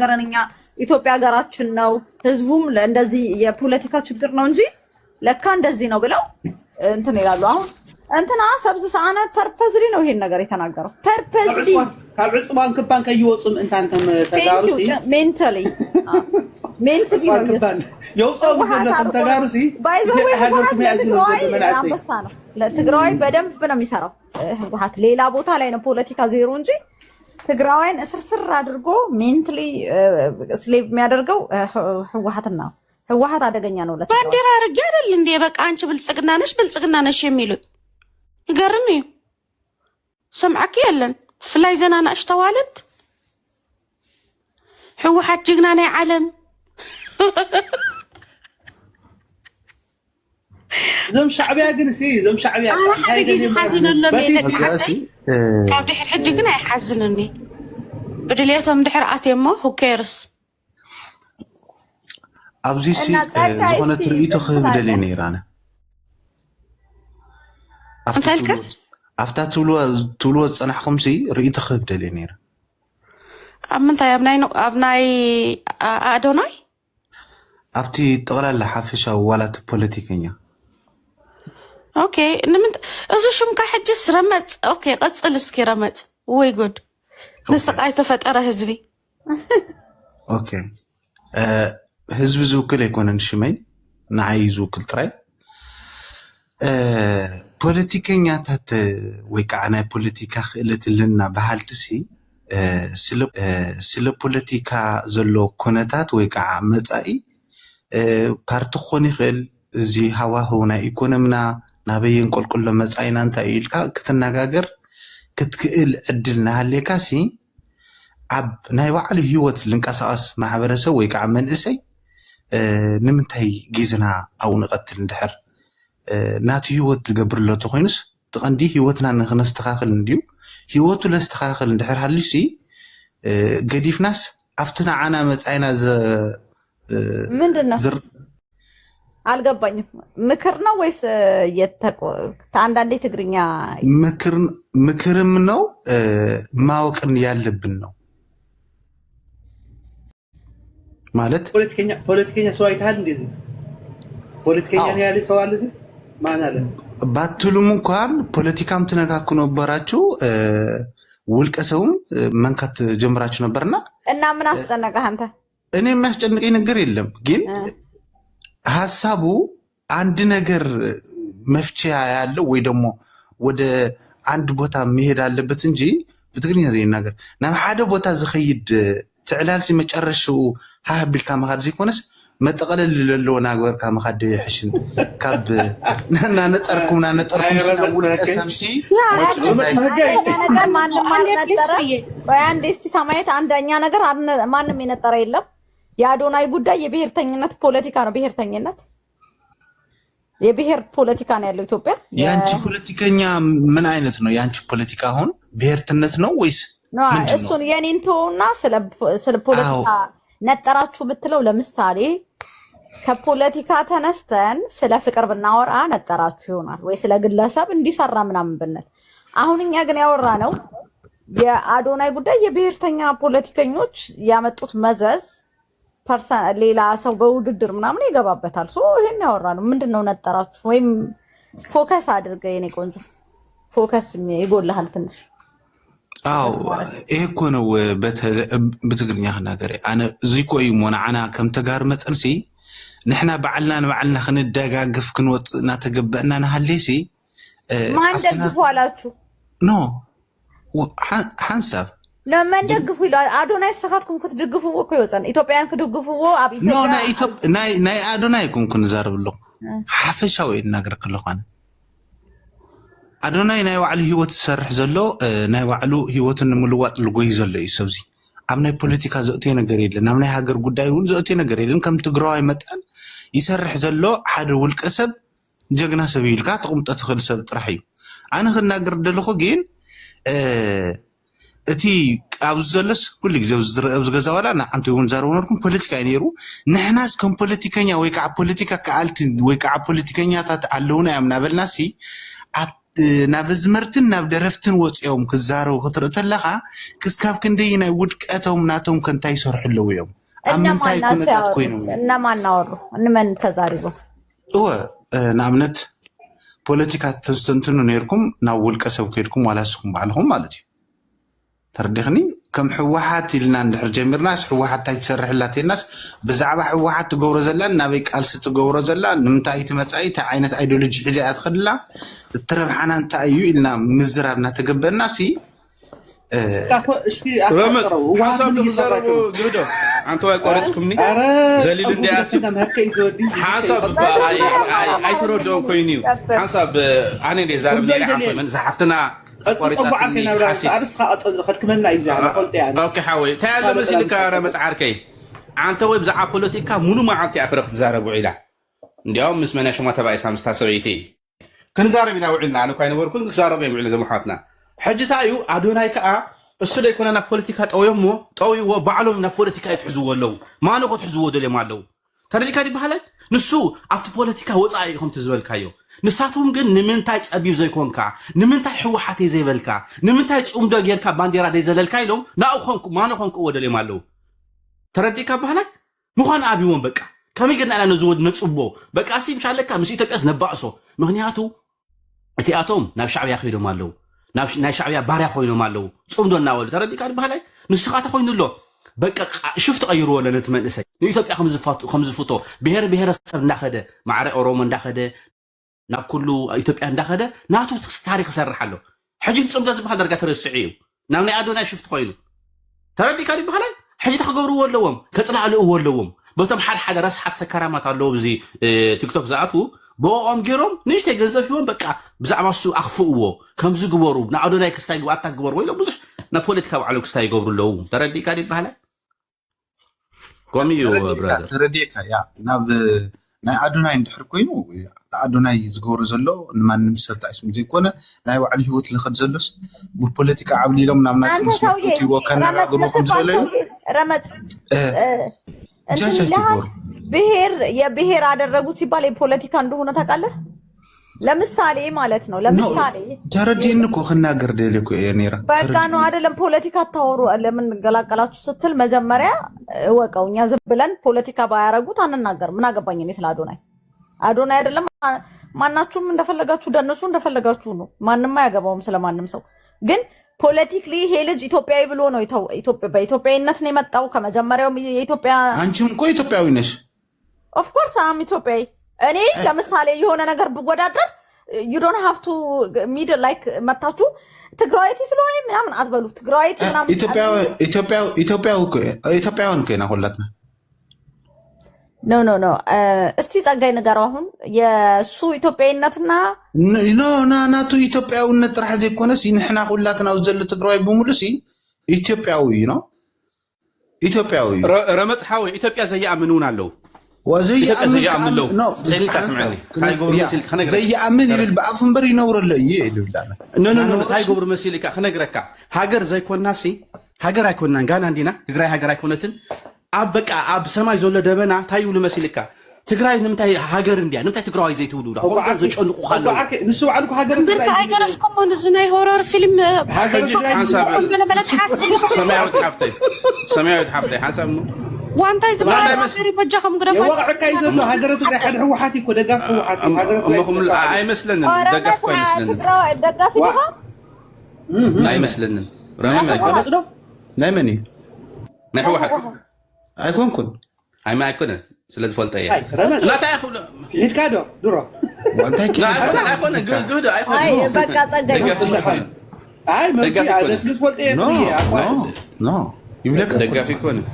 ገረኛ ኢትዮጵያ ሀገራችን ነው ህዝቡም እንደዚህ የፖለቲካ ችግር ነው እንጂ ለካ እንደዚህ ነው ብለው እንትን ይላሉ። አሁን እንትና ሰብስስ አነ ፐርፐዝሊ ነው ይሄን ነገር የተናገረው። ፐርፐዝሊ ካልዕጽባን ክባን ከይወጽም እንታንተም ተጋሩሲ ሜንታሊ ነው የውጽው ተጋሩሲ ባይዘው ለትግራይ በደንብ ነው የሚሰራው ህወሓት። ሌላ ቦታ ላይ ነው ፖለቲካ ዜሮ እንጂ ትግራዋይን እስርስር አድርጎ ሜንታሊ ስሌቭ የሚያደርገው ህወሓትና ህወሓት አደገኛ ነው። ባንዲራ አድርጌ አይደል እንዴ በቃ አንቺ ብልጽግና ነሽ የሚሉት ይገርም። ሰምዓኪ ያለን ፍላይ ዘናና እሽተዋልድ ህወሓት ጅግና ናይ ዓለም زم شعبيا جنسي زم شعبيا هاي جيزي حزين اللي كاب دحر حج كنا يحزنني بدليتهم دحر اتيمو هو كيرس ابزي سي زونه تريتو خيب دليني رانا افتا تولو صنحكم سي ريتو خيب دليني امنتا ابناي ادوناي افتي طغلا حافشه ولا بوليتيكيا اوكي نمت ازو شمكا حجس رمت اوكي قصل اسكي رمت وي جود نسقاي تفطره حزبي اوكي حزب زوكل يكون نشمي نعاي زوكل تراي بوليتيكيا تات ويكعنا بوليتيكا خلت لنا بحالتسي سلو بوليتيكا زلو كونتات ويكع مصاي بارتو خوني خل زي هوا هنا ايكونومنا نابين قلقل مصاينا انت يلكا كتناغاغر كتكل عدلنا هليكاسي اب ناي وعلي هيوت لنقاساس محبرسه ويكع منسي نمنتاي غيزنا او نقتل ندحر نات هيوت تقبر له تخينس تقندي هيوتنا نخنستخاخل نديو هيوتو لستخاخل ندحر هليسي قديف ناس افتنا عنا مصاينا ምንድነው አልገባኝም። ምክር ነው ወይስ አንዳንዴ ትግርኛ ምክርም ነው ማወቅን ያለብን ነው ማለት ፖለቲከኛ ሰው አይታል እንደዚህ ፖለቲከኛ ያለ ሰው አለ እዚህ ማን አለ ባትሉም እንኳን ፖለቲካም ተነካኩ ነበራችሁ ውልቀሰውም መንካት ጀምራችሁ ነበርና እና ምን አስጨነቀህ አንተ? እኔ የሚያስጨንቀኝ ነገር የለም፣ ግን ሐሳቡ አንድ ነገር መፍቻ ያለው ወይ ደግሞ ወደ አንድ ቦታ መሄድ አለበት እንጂ በትግርኛ ዘይናገር ናብ ሓደ ቦታ ዝኸይድ ትዕላልሲ መጨረሻው ሃብልካ መኻድ ዘይኮነስ መጠቀለል ለለውና አግበርካ መኻድ ይሕሽን ካብ ናነጠርኩም ስናውል ቀሰምሲ አንድ እስቲ ሰማይት አንደኛ ነገር ማንም የነጠረ የለም። የአዶናይ ጉዳይ የብሔርተኝነት ፖለቲካ ነው። ብሔርተኝነት የብሔር ፖለቲካ ነው ያለው ኢትዮጵያ። ያንቺ ፖለቲከኛ ምን አይነት ነው? ያንቺ ፖለቲካ አሁን ብሔርተኝነት ነው ወይስ ምንድነው? እሱን የኔንቶና ስለ ፖለቲካ ነጠራችሁ ብትለው ለምሳሌ ከፖለቲካ ተነስተን ስለ ፍቅር ብናወራ ነጠራችሁ ይሆናል ወይ ስለ ግለሰብ እንዲሰራ ምናምን ብንል። አሁን እኛ ግን ያወራ ነው የአዶናይ ጉዳይ የብሔርተኛ ፖለቲከኞች ያመጡት መዘዝ ሌላ ሰው በውድድር ምናምን ይገባበታል። ሶ ይሄን ያወራ ነው። ምንድነው ነጠራችሁ? ወይም ፎከስ አድርገ የኔ ቆንጆ ፎከስ ይጎልሃል ትንሽ። አው ይሄ እኮ ነው በትግርኛ ነገር አነ እዚህ ቆይ ሞና አና ከም ተጋር መጠንሲ ንሕና በዓልና ክንደጋግፍ ክንወጥ እናተገበእና ናሃሌሲ ማን ደግፉ አላችሁ? ኖ ሓንሳብ ለምን ደግፉ ይላል? አዶናይ ሰኻትኩም ክትደግፉዎ እኮ ይወፀን ኢትዮጵያን ክትደግፉዎ አብይ ኖ ናይ አዶናይ ኩን ዘርብሎ ሓፈሻዊ ነገር ክልኳን አዶናይ ናይ ዋዕሉ ህይወት ዝሰርሕ ዘሎ ናይ ዋዕሉ ህይወትን ምልዋጥ ልጎይ ዘሎ እዩ ሰብዚ ኣብ ናይ ፖለቲካ ዘእትዮ ነገር የለን። ኣብ ናይ ሃገር ጉዳይ እውን ዘእትዮ ነገር የለን። ከም ትግራዋይ መጠን ይሰርሕ ዘሎ ሓደ ውልቀ ሰብ ጀግና ሰብ ይልካ ተቕምጦ ትኽእል ሰብ ጥራሕ እዩ። ኣነ ክናገር ደለኹ ግን እቲ ኣብዚ ዘሎስ ኩሉ ግዜ ኣብዚ ገዛ ዋላ ንዓንተ እውን ዛረቡ ነርኩም ፖለቲካ እዩ ነይሩ። ንሕናስ ከም ፖለቲከኛ ወይ ከዓ ፖለቲካ ከኣልቲ ወይ ከዓ ፖለቲከኛታት ኣለውና እዮም ናበልናሲ ኣብ ናብ ዝመርትን ናብ ደረፍትን ወፅኦም ክዛረቡ ክትርኢ ተለኻ ክስካብ ክንደይ ናይ ውድቀቶም ናቶም ከንታይ ይሰርሑ ኣለዉ እዮም ኣብ ምንታይ ኩነታት ኮይኖም እነማን ናወሩ እንመን ተዛሪቦም ንኣብነት ፖለቲካ ተስተንትኑ ነርኩም ናብ ውልቀ ሰብ ከይድኩም ዋላስኩም ባዕልኩም ማለት እዩ ተርዲኽኒ ከም ሕወሓት ኢልና እንድሕር ጀሚርናስ ሕወሓት እንታይ ትሰርሕላት የልናስ ብዛዕባ ሕወሓት ትገብሮ ዘላ ናበይ ቃልሲ ትገብሮ ዘላ ንምንታይ እቲ መፃኢ እንታይ ዓይነት ኣይዲዮሎጂ ሒዛ እያ ትኸድላ እትረብሓና እንታይ እዩ ኢልና ምዝራብ እናተገበና ሲ حسب تزاربو جودو أنتو أي قريتكمني زليل اندياتي حسب أي ترودو كوينيو حسب أنا اللي زارب لي عقل من زحفتنا قريتاتني حسيت أوكي حاوي تعال مسيلك رمز عاركي أنتو يبزع بوليتيكا منو ما عندي أفرق تزاربو عيلا اليوم مسمنا شو ما تبعي سامستا سويتي كن زارب إلى وعلنا أنا كاين وركون زارب يبعلنا زي محاتنا حجتايو أدوناي كأ السوداء يكون أنا بوليتيكات أو يومه طوي وبعلم إن بوليتيكا يتحزوا له ما نقول تحزوا دليل ما له ترى اللي كاتب بحاله نسو عفت بوليتيكا وصايهم تزول كايو نساتهم جن نمنتاج أبيب زي كونكا نمنتاج حوحاتي زي بالكا نمنتاج داجير كا بانديرا دي زلال كايلو لا أخونكم ما نخونكم ودليل ما له ترى اللي كاتب بحاله مخان أبيهم بك كم يقدر أنا نزود نتصبو بك أسي مش على كم مسيت بس نبعصو مغنياتو أتياتهم نفس شعب ياخذوا ما له ناي شعبيا باريا خوينو مالو صومدو ناول ترى ديك بحالاي نسخاته خوينو له بقى شفت غيروا ولا نتمنسي ኢትዮጵያ ከምዝ ፍቶ ብሄር ብሄረሰብ እንዳኸደ ማዕረ ኦሮሞ እንዳኸደ ናብ ኩሉ ኢትዮጵያ እንዳኸደ ናቱ ታሪክ ሰርሓሎ ሕጂ ጽምዳ ዝበሃል ደረጃ ተረስዒ እዩ ናብ ናይ ኣዶና ሽፍት ኮይኑ ተረዲካ በኋላ ሕጂ ተኸገብርዎ ኣለዎም ከጽላዕልዎ ኣለዎም በቶም ሓደ ረስሓት ሰከራማት ኣለዎ በዚ ቲክቶክ ዝኣቱ بوام جيروم نيشتي جنزب فيهم بقى بزعما سو أخفوه كم زجبروا نعودوا نايك استاي وقتا جبروا ولا بزح نابوليتيكا وعلوك استاي جبروا له تردي كاري بحاله كوميو برادر ترديكا يا نعودوا ناي ندحر كوينو نعودوا ناي زجور زلو ما نمسد اسمه زي كونه ناي وعلي هو اللي خد زلوس بوليتيكا عاملين لهم نعمل مسؤوليتي وكان راقبكم زلو رمت جاجا تقول ብሄር የብሄር አደረጉት ሲባል የፖለቲካ እንደሆነ ታውቃለህ ለምሳሌ ማለት ነው ለምሳሌ ተረዲን እኮ خناገር ደልኩ የኔራ በቃ ነው አይደለም ፖለቲካ ታወሩ ለምን ገላቀላችሁ ስትል መጀመሪያ ወቀውኛ ዝም ብለን ፖለቲካ ባያረጉት አንናገር ምን አገባኝ እኔ ስለ አዶናይ አይደለም ማናችሁም እንደፈለጋችሁ ደነሱ እንደፈለጋችሁ ነው ማንንም አያገባውም ስለማንም ሰው ግን ፖለቲካሊ ይሄ ልጅ ኢትዮጵያዊ ብሎ ነው ኢትዮጵያ በኢትዮጵያዊነት ነው የመጣው ከመጀመሪያው የኢትዮጵያ አንቺም እኮ ኢትዮጵያዊ ነሽ Of course I'm Ethiopia. እኔ ለምሳሌ የሆነ ነገር ብወዳደር you don't have to meet like መታቹ ትግራዋይቲ ስለሆነ ምናምን አትበሉ ትግራዋይቲ ምናምን ኢትዮጵያውን ከና ሁላትና ኖ እስቲ ጸጋይ ነገር አሁን የሱ ኢትዮጵያዊነትና ናቱ ኢትዮጵያዊነት ጥራሕ ዘይኮነስ ንሕና ሁላትና ዘለ ትግራዋይ በሙሉሲ ኢትዮጵያዊ ነው ኢትዮጵያዊ ረመጽሓዊ ኢትዮጵያ ዘያምኑን አለው وزي أمن له سيلك اسمعني هاي قبر مسيلك خنقرك زي أمن بالبعض بري نور الله يلا نو هاي قبر مسيلك خنقرك هاجر زي كون ناسي هاجر يكون نغان عندنا تግራይ هاجر يكونتن أبقى أب سماي زول دبنا تايول مسيلك تግራይ نمتاي هاجر انديا نمتاي تግራይ زي تولودا هم زچنقو خالو نسو عنكو هاجر برك هاجرفكم من زناي هورر فيلم سماوي حفتي حسب وانت زمان غير بجاكم غرفات يوقع كايزو هاجرت حد حوحاتي كو دغاف حوحاتي امهم اي مسلن دغاف كوي مسلن دغاف يها اي مسلن رمي نايمني نحو واحد ايكون كن اي ما يكون سلاز فولتا ايه لا تاخذ هيك كادو درو وانت لا ايفون جود ايفون اي بقى تصدق اي ما سلاز فولتا ايه نو يبلك دغاف يكون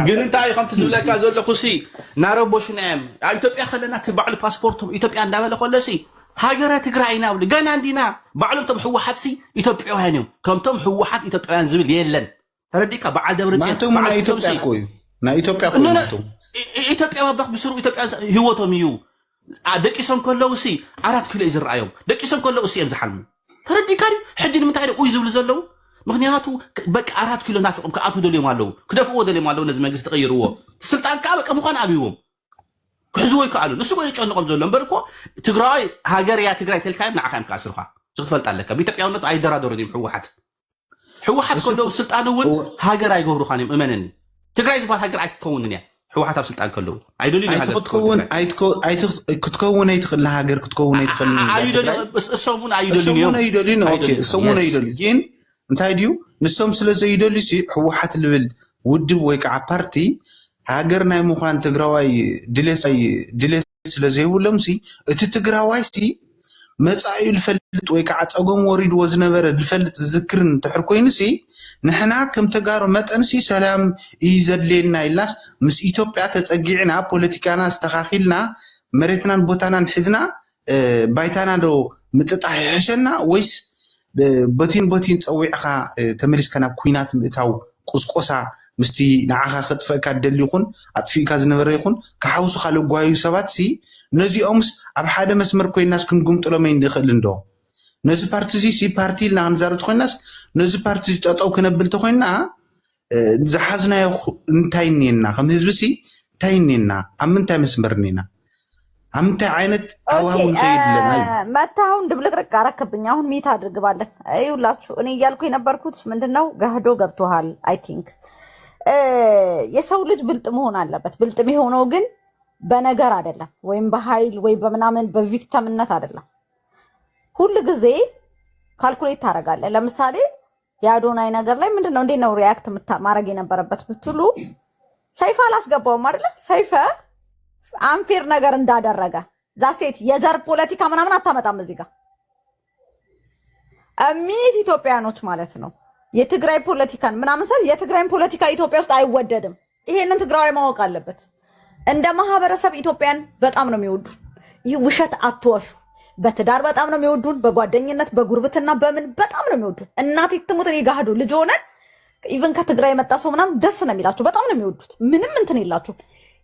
ግን እንታይ ከም ትዝብለካ ዘለኹሲ ናረቦሽናም ኣብ ኢትዮጵያ ከለና ትባዕሉ ፓስፖርቶም ኢትዮጵያ እንዳበለ ኮለሲ ሃገረ ትግራይ ናብሉ ገና እንዲና ባዕሎም ቶም ሕወሓትሲ ኢትዮጵያውያን እዮም ከምቶም ሕወሓት ኢትዮጵያውያን ዝብል የለን ተረዲካ በዓል ደብረጽዮን ማቶም ና ኢትዮጵያ ኮዩ ና ኢትዮጵያ ኮዩ ማቶም ኢትዮጵያ ወባክ ብስሩ ኢትዮጵያ ህይወቶም እዩ ደቂሶም ከለውሲ 4 ኪሎ ይዝርአዮም ደቂሶም ከለውሲ እዮም ዝሓልሙ ተረዲካ ሕጂ ንምንታይ ደው ይዝብሉ ዘለው ምክንያቱ በቃ 4 ኪሎ ናፍቆም ከአቱ ደልዮም አለው ክደፍዎ ደልዮም አለው ነዚ መንግስት ተቀይርዎ ስልጣን ካ በቃ ምዃን አብይዎም كحزوي كقالوا نسوا يጨنقم زلهم بركو تግራይ هاجر يا تግራይ تلكايم نعخام كاسرخا تفلط عليك بيتقياونت ايدرادورني حوحات كله سلطان ول هاجر ايغبرو خانيم امنني تግራይ ዝባል هاجر አይተውንን ያ حوحات ኣብ ስልጣን ከለው አይደሉ ይላል ክትከውን አይትخل هاجر ክትከውን አይትخل አይደሉ እሶሙን አይደሉ ኦኬ እሶሙን አይደሉ ግን እንታይ ዲዩ ንሶም ስለዘይደሉ ሲ حوحات ልብል ውድብ ወይ ከዓ ፓርቲ هاجر ናይ ሙኻን ትግራዋይ ድሌስ ስለዘይብሎም ሲ እቲ ትግራዋይ ሲ መጻኢ ልፈልጥ ወይ ከዓ ጸጎም ወሪድ ወዝነበረ ልፈልጥ ዝክርን ትሕር ኮይኑ ሲ ንሕና ከም ተጋሩ መጠን ሲ ሰላም ይዘድልና ኢላስ ምስ ኢትዮጵያ ተጸጊዕና ፖለቲካና ዝተኻኺልና መሬትናን ቦታናን ሒዝና ባይታና ዶ ምጥጣሕ ይሕሸና ወይስ ቦቲን ጸዊዕኻ ተመሊስካ ናብ ኩናት ምእታው ቁስቆሳ ምስቲ ንዓኻ ክትፈካ ደሊ ይኹን ኣጥፊካ ዝነበረ ይኹን ካሓውሱ ካልእ ጓዩ ሰባት ሲ ነዚኦምስ ኣብ ሓደ መስመር ኮይናስ ክንጉምጥሎም ይንኽእል እንዶ ነዚ ፓርቲ ሲ ፓርቲ ኢልና ክንዛረብ ኮይናስ ነዚ ፓርቲ ጠጠው ክነብል ተኮይና ዝሓዝናዮ እንታይ እኒና ከም ህዝቢ ሲ እንታይ እኒና ኣብ ምንታይ መስመር እኒና ኣብ ምንታይ ዓይነት ሃዋህው ንኸይድ ኣለና መታሁን ድብልቅርቅ አረክብኝ አሁን ሚት አድርግባለን ይውላችሁ እኔ እያልኩ የነበርኩት ምንድነው ጋህዶ ገብቶሃል አይ ቲንክ የሰው ልጅ ብልጥ መሆን አለበት ብልጥ የሚሆነው ግን በነገር አይደለም ወይም በኃይል ወይ በመናመን በቪክቲምነት አይደለም ሁሉ ጊዜ ካልኩሌት ታረጋለህ ለምሳሌ ያዶናይ ነገር ላይ ምንድነው እንዴ ነው ሪአክት ማድረግ የነበረበት ብትሉ ሰይፈ አላስገባውም አይደለ ሰይፈ አንፌር ነገር እንዳደረገ ዛሴት የዘር ፖለቲካ ምናምን አታመጣም እዚህ ጋር አሚኒት ኢትዮጵያኖች ማለት ነው የትግራይ ፖለቲካን ምናምን ሰል የትግራይን ፖለቲካ ኢትዮጵያ ውስጥ አይወደድም ይሄንን ትግራዋይ ማወቅ አለበት እንደ ማህበረሰብ ኢትዮጵያን በጣም ነው የሚወዱ ይህ ውሸት አትዋሹ በትዳር በጣም ነው የሚወዱን በጓደኝነት በጉርብትና በምን በጣም ነው የሚወዱ እናት ይትሙት ይጋህዱ ልጅ ሆነን ኢቭን ከትግራይ መጣ ሰው ምናምን ደስ ነው የሚላቸው በጣም ነው የሚወዱት ምንም እንትን ይላችሁ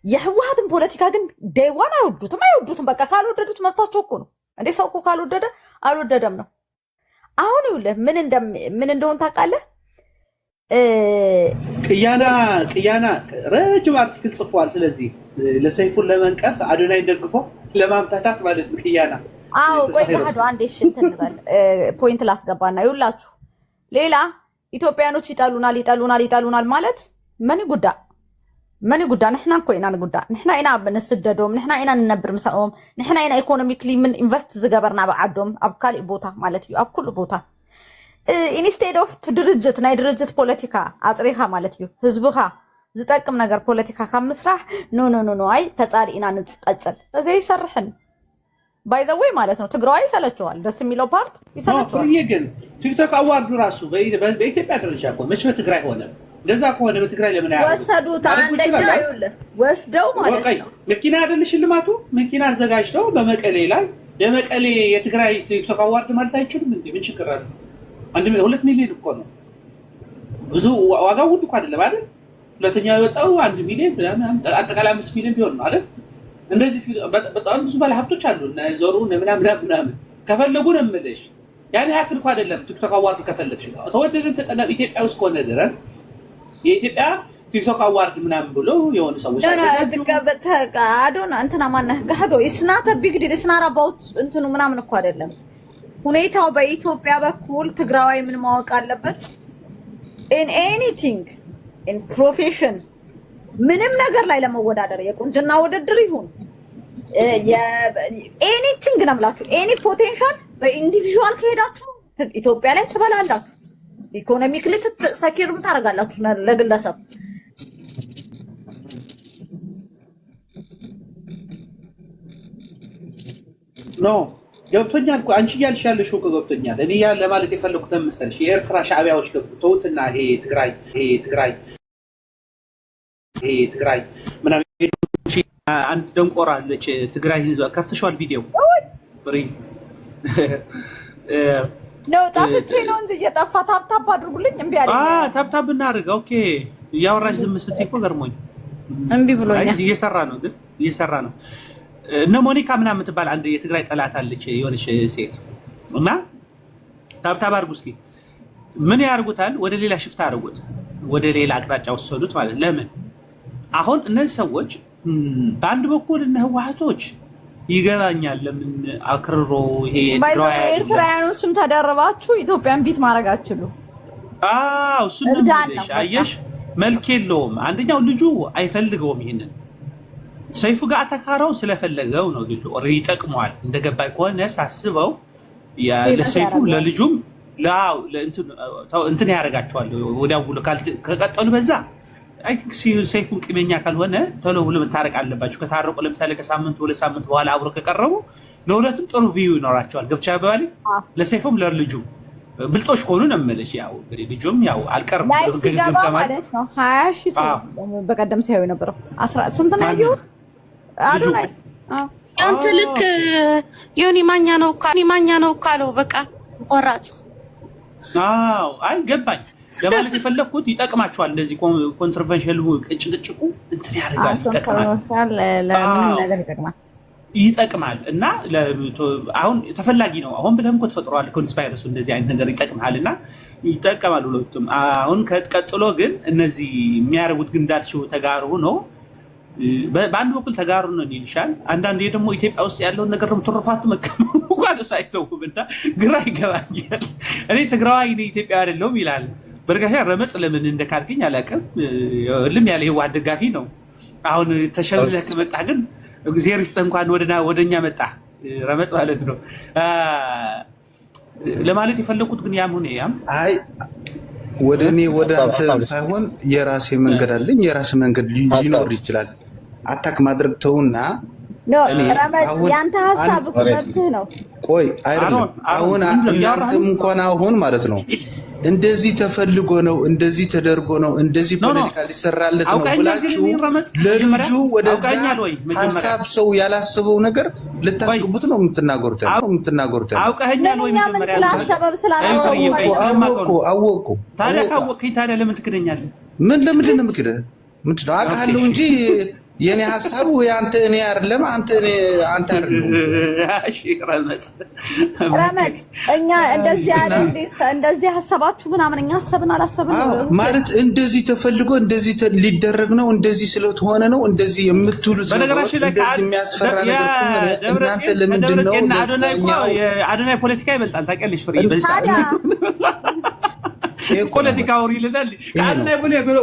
የህወሓትን ፖለቲካ ግን ዴዋን አይወዱትም በቃ ካልወደዱት መብታቸው እኮ ነው እንዴ ሰው እኮ ካልወደደ አልወደደም ነው አሁን ይኸውልህ ምን እንደሆነ ታውቃለህ ቅያና ረጅም አርቲክል ጽፏል ስለዚህ ለሰይፉን ለመንቀፍ አዶናይ ደግፎ ለማምታታት ማለት ነው ቅያና አዎ ቆይ ጋህዶ አንዴ ሽንት እንበል ፖይንት ላስገባና ይውላችሁ ሌላ ኢትዮጵያኖች ይጠሉናል ማለት ምን ጉዳ ንሕና ኮይና ንጉዳ ንሕና ኢና ብንስደዶም ንሕና ኢና ንነብር ምሳኦም ንሕና ኢና ኢኮኖሚክሊ ምን ኢንቨስት ዝገበርና በዓዶም ኣብ ካልእ ቦታ ማለት እዩ ኣብ ኩሉ ቦታ ኢንስቴድ ኦፍ ድርጅት ናይ ድርጅት ፖለቲካ ኣጽሪኻ ማለት እዩ ህዝብኻ ዝጠቅም ነገር ፖለቲካ ካብ ምስራሕ ኖ አይ ተጻሪኢና ንጽቀጽል እዚ ይሰርሕን ባይ ዘ ወይ ማለት ነው ትግራዋይ ይሰለቸዋል ደስ የሚለው ፓርት ይሰለቸዋል ግን ቲክቶክ አዋርዱ ራሱ በኢትዮጵያ ደረጃ እኮ መች በትግራይ ሆነ እንደዛ ከሆነ በትግራይ ለምን ያለው ወሰዱት አንደኛ ይኸውልህ ወስደው ማለት ነው መኪና አይደል ሽልማቱ መኪና አዘጋጅተው በመቀሌ ላይ ለመቀሌ የትግራይ ቲክቶክ አዋርድ ማለት አይችልም እንዴ ምን ችግር አለ 2 ሚሊዮን እኮ ነው ብዙ ዋጋው ውድ እኮ አይደለም አይደል ሁለተኛው የወጣው 1 ሚሊዮን ምናምን አጠቃላይ 5 ሚሊዮን ቢሆን ነው አይደል እንደዚህ በጣም ብዙ ባለሀብቶች አሉ እና ዞሩ ምናምን ከፈለጉ ነው የምልሽ ያን ያክል እኮ አይደለም ቲክቶክ አዋርድ ከፈለግሽ ተወደደን ተጠናብ ኢትዮጵያ ውስጥ ከሆነ ድረስ የኢትዮጵያ ቲክቶክ አዋርድ ምናምን ብሎ የሆነ ሰዎች አዶና እንትና ማነህ ጋህዶ ኢስናተ ቢግ ዲል ኢስናራ አባውት እንትኑ ምናምን እኮ አይደለም ሁኔታው በኢትዮጵያ በኩል ትግራዋይ ምን ማወቅ አለበት in anything in profession ምንም ነገር ላይ ለመወዳደር የቁንጅና ውድድር ይሁን ኤኒቲንግ ነው የምላችሁ ኤኒ ፖቴንሻል በኢንዲቪጁዋል ከሄዳችሁ ኢትዮጵያ ላይ ትበላላችሁ ኢኮኖሚክሊ ሰኪሩም ታረጋላችሁ ለግለሰብ ኖ ገብቶኛል እኮ አንቺ እያልሽ ያለሽ እኮ ገብቶኛል እኔ ያ ለማለት የፈለኩት መሰለሽ የኤርትራ ሻዕቢያዎች ገብተውትና ይሄ ትግራይ ምናምን አንድ ደንቆራ አለች ትግራይ ከፍተሻል ቪዲዮ ፍሪ ነው ጣፍቼ ነው እንጂ እየጠፋ ታፕታፕ አድርጉልኝ እምቢ አለኝ ታፕታፕ እናድርግ ኦኬ ያወራሽ ዝም ስትይ እኮ ገርሞኝ እምቢ ብሎኛል እየሰራ ነው እነ ሞኒካ ምናምን ትባል አንድ የትግራይ ጠላት አለች የሆነች ሴት እና ታፕታፕ አድርጉ እስኪ ምን ያርጉታል ወደ ሌላ ሽፍታ አድርጉት ወደ ሌላ አቅጣጫ ወሰዱት ማለት ለምን አሁን እነዚህ ሰዎች በአንድ በኩል እነ ህወሓቶች ይገባኛል ለምን አክርሮ ይሄ ኤርትራውያኖችም ተደረባችሁ ኢትዮጵያን ቢት ማድረግ አትችሉ። እሱን አየሽ መልክ የለውም። አንደኛው ልጁ አይፈልገውም ይሄንን ሰይፉ ጋር አተካራው ስለፈለገው ነው። ልጁ ይጠቅመዋል እንደገባኝ ከሆነ ሳስበው ለሰይፉ ለልጁም እንትን ያደርጋቸዋል። ወዲያው ብሎ ከቀጠሉ በዛ አይ ቲንክ ሰይፉን ቂመኛ ካልሆነ ቶሎ ብሎ መታረቅ አለባቸው። ከታረቁ ለምሳሌ ከሳምንት 2 ሳምንት በኋላ አብሮ ከቀረቡ ለሁለቱም ጥሩ ቪው ይኖራቸዋል። ገብቻ ባባሊ ለሰይፉም ለልጁ ብልጦች ከሆኑ ነው የምልሽ። ያው እንግዲህ ልጁም ያው አልቀርም ሲገባ ማለት ነው 20,000 ሰው በቀደም ሳይው የነበረው ስንት ነው ያዩት አዶናይ አንተ ልክ ዮኒ ማኛ ነው ካለው በቃ ወራጽ አይ ገባኝ ለማለት የፈለኩት ይጠቅማቸዋል። እንደዚህ ኮንትሮቨርሻል ጭቅጭቁ እንትን ያደርጋል ለምንም ነገር ይጠቅማል እና አሁን ተፈላጊ ነው። አሁን ብለህም እኮ ተፈጥሯል ኮንስፓይረሱ እንደዚህ አይነት ነገር ይጠቅማል እና ይጠቀማሉ ሁለቱም። አሁን ከቀጥሎ ግን እነዚህ የሚያደርጉት ግን እንዳልሽው ተጋሩ ነው። በአንድ በኩል ተጋሩ ነው ይልሻል። አንዳንዴ ደግሞ ኢትዮጵያ ውስጥ ያለውን ነገር ደግሞ ትሩፋቱ መቀመሙ እንኳን ሳይተውም እና ግራ ይገባኛል። እኔ ትግራዋይ እኔ ኢትዮጵያ አይደለሁም ይላል። በርጋሻ ረመጽ ለምን እንደካልከኝ አላውቅም። ሁሉም ያለ ህወሓት ደጋፊ ነው። አሁን ተሸንፈህ ከመጣህ ግን እግዚአብሔር ይስጥህ እንኳን ወደኛ መጣ ረመጽ ማለት ነው ለማለት የፈለኩት ግን ያም ሆነ ያም አይ ወደ እኔ ወደ አንተ ሳይሆን የራሴ መንገድ አለኝ። የራሴ መንገድ ሊኖር ይችላል። አታክ ማድረግ ተውና ያንተ ሀሳብ እኮ መብትህ ነው። ቆይ አይደለም አሁን እናንተም እንኳን አሁን ማለት ነው እንደዚህ ተፈልጎ ነው እንደዚህ ተደርጎ ነው እንደዚህ ፖለቲካ ሊሰራለት ነው ብላችሁ ለልጁ ወደዛ ሀሳብ ሰው ያላስበው ነገር ልታስገቡት ነው የምትናገሩት። አውቀኸኛል ወይ ምን ስላሰበብ ስላላወቁ አወቁ። ታዲያ ካወቅኸኝ ታዲያ ለምን ትክደኛለህ? ምን ለምንድን ነው የምክደህ? ምንድን ነው አውቃለሁ እንጂ የኔ ሀሳብ ወይ አንተ እኔ አይደለም አንተ አይደለም። እሺ ረመጽ እኛ እንደዚህ ሀሳባችሁ ምናምን እኛ አሰብን አላሰብን ማለት እንደዚህ ተፈልጎ እንደዚህ ሊደረግ ነው እንደዚህ ስለሆነ ነው እንደዚህ የምትሉት ነው። እንደዚህ የሚያስፈራ ነገር ከሆነ እናንተ ለምንድን ነው አዶናይ ፖለቲካ ይበልጣል ታውቂያለሽ? ፖለቲካ ወሪ ይላል አዶናይ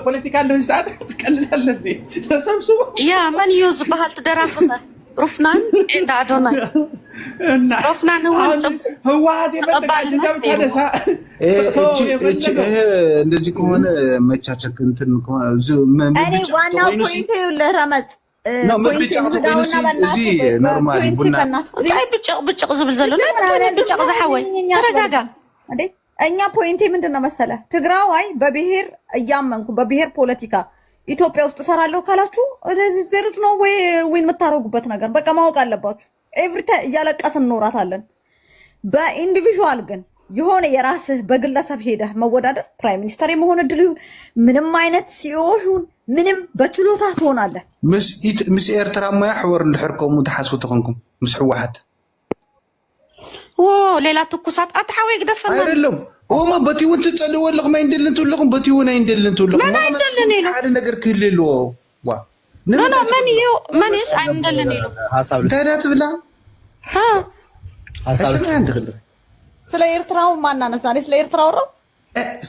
ፖለቲካ ለምን ሰዓት ትቀልዳለህ እንዴ? ተሰብስቦ ያ ማን ዩዝ ባህል ተደራፈተ ሩፍናን እንደ አዶናይ እና ሩፍናን ህወሓት የመጣው ታደሳ እንደዚህ ከሆነ መቻቸክ እንትን ከሆነ እኔ ዋናው ፖይንት ለረመጽ ነው ምብጫው ወይስ እዚህ ኖርማሊ ቡና አይ ብጭቅ ዝብል ዘሎ ብጭቅ ዘሐወይ ተረጋጋ እንዴ። እኛ ፖይንቴ ምንድነው መሰለ ትግራዋይ በብሔር እያመንኩ በብሔር ፖለቲካ ኢትዮጵያ ውስጥ እሰራለሁ ካላችሁ እንደዚህ ዘሩት ነው ወይ የምታረጉበት ነገር በቃ ማወቅ አለባችሁ። ኤቭሪ ታይም እያለቀስን እንኖራታለን። በኢንዲቪዥዋል ግን የሆነ የራስህ በግለሰብ ሄደህ መወዳደር ፕራይም ሚኒስተር የመሆን እድል ምንም አይነት ሲኦ ይሁን ምንም በችሎታ ትሆናለህ። ምስ ኤርትራ ማያ ሕወር እንድሕርከሙ ተሓስቡ ተኾንኩም ምስ ሕወሓት ሌላ ትኩሳት አትሐወይ ግደፈና አይደለም ወማ በቲውን ትጸልዩ ለኩም አይንደልን ትልኩም በቲውን አይንደልን ትልኩም ሓደ ነገር ክልል ዋ ማንስ አይንደልን ይሉ ታዳት ብላ ሐሳብ ስለ ኤርትራው ማናነሳ ስለ ኤርትራው ነው።